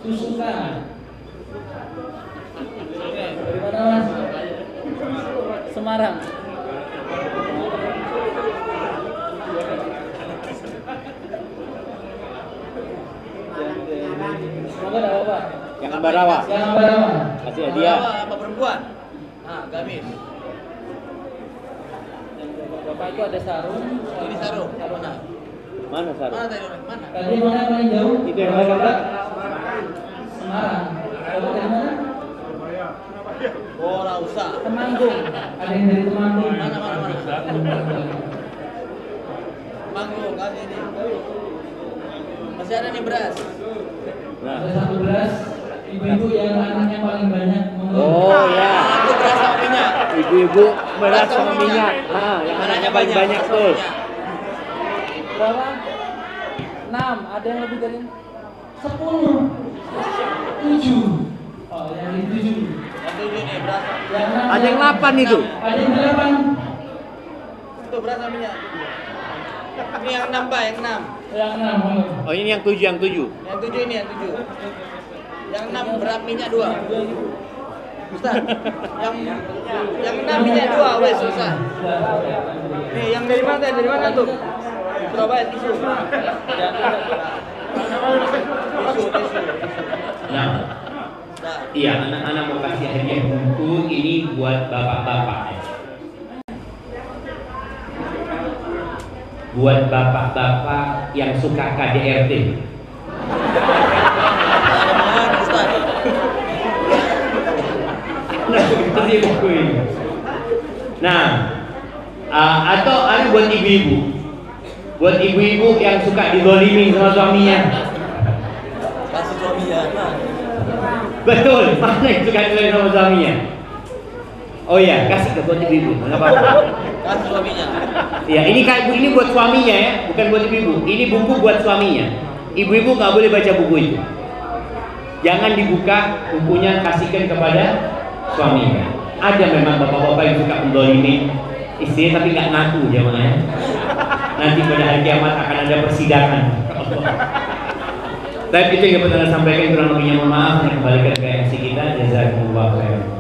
Speaker 4: Susuka. Dari mana Mas? Semarang. Semoga enggak apa-apa.
Speaker 1: Yang Ambarawa.
Speaker 4: Yang Ambarawa.
Speaker 1: Kasih hadiah.
Speaker 2: Apa perempuan? Nah, gamis.
Speaker 4: Bapak itu ada sarung.
Speaker 2: Ini sarung. Mana?
Speaker 1: Mana sarung?
Speaker 2: Mana tadi orang? Mana?
Speaker 4: Tadi mana paling jauh?
Speaker 1: Itu yang mana Pak?
Speaker 4: Semarang. Bapak dari mana?
Speaker 2: Oh, nggak usah.
Speaker 4: Temanggung. Ada yang dari Temanggung.
Speaker 2: Mana? Manggung, kasih ini. Masih ada nih beras.
Speaker 1: Nah.
Speaker 4: Ada satu beras. Ibu-ibu yang anaknya paling banyak. Monggo.
Speaker 1: Oh ya.
Speaker 2: Itu beras sama minyak.
Speaker 1: Ibu-ibu beras sama minyak. Nah, yang anaknya paling banyak tuh.
Speaker 4: Berapa? 6. Ada yang lebih dari 10. 7. Oh, yang ini 7.
Speaker 2: Yang 7 nih beras.
Speaker 4: Yang 6.
Speaker 1: Ada yang 8 itu.
Speaker 4: Ada yang 8.
Speaker 2: Itu beras sama minyak. Ini yang 6 Pak, yang 6.
Speaker 4: Yang 6. Monggo.
Speaker 1: Oh ini yang 7, yang 7.
Speaker 2: Yang 7 ini, yang 7. Yang 6 beras minyak 2. Ustaz. Yang 6 minyak 2, wes Ustaz. Nih, yang dari mana? Dari mana tuh? Surabaya tisu.
Speaker 3: Nah, iya, anak-anak mau kasih hadiah buku ini buat bapak-bapak ya. Buat bapak-bapak yang suka KDRT. Kasih buku ini. Nah, atau ada buat ibu-ibu. Buat ibu-ibu yang suka dizalimi sama suaminya.
Speaker 2: Kasih suaminya.
Speaker 3: Betul, mana yang suka dizalimi sama suaminya? Oh iya, kasih ke buat ibu-ibu, nggak apa-apa.
Speaker 2: Kasih suaminya.
Speaker 3: Ya, ini buat suaminya ya, bukan buat ibu-ibu. Ini buku buat suaminya. Ibu-ibu nggak boleh baca buku itu. Jangan dibuka bukunya, kasihkan kepada suaminya. Ada memang bapak-bapak yang suka mendolimi istri tapi nggak ngaku jamaah. Nanti pada hari kiamat akan ada persidangan. Tapi itu yang dapat saya sampaikan, kurang lebihnya mohon maaf. Kembalikan ke MC kita. Jazakumullah khairan.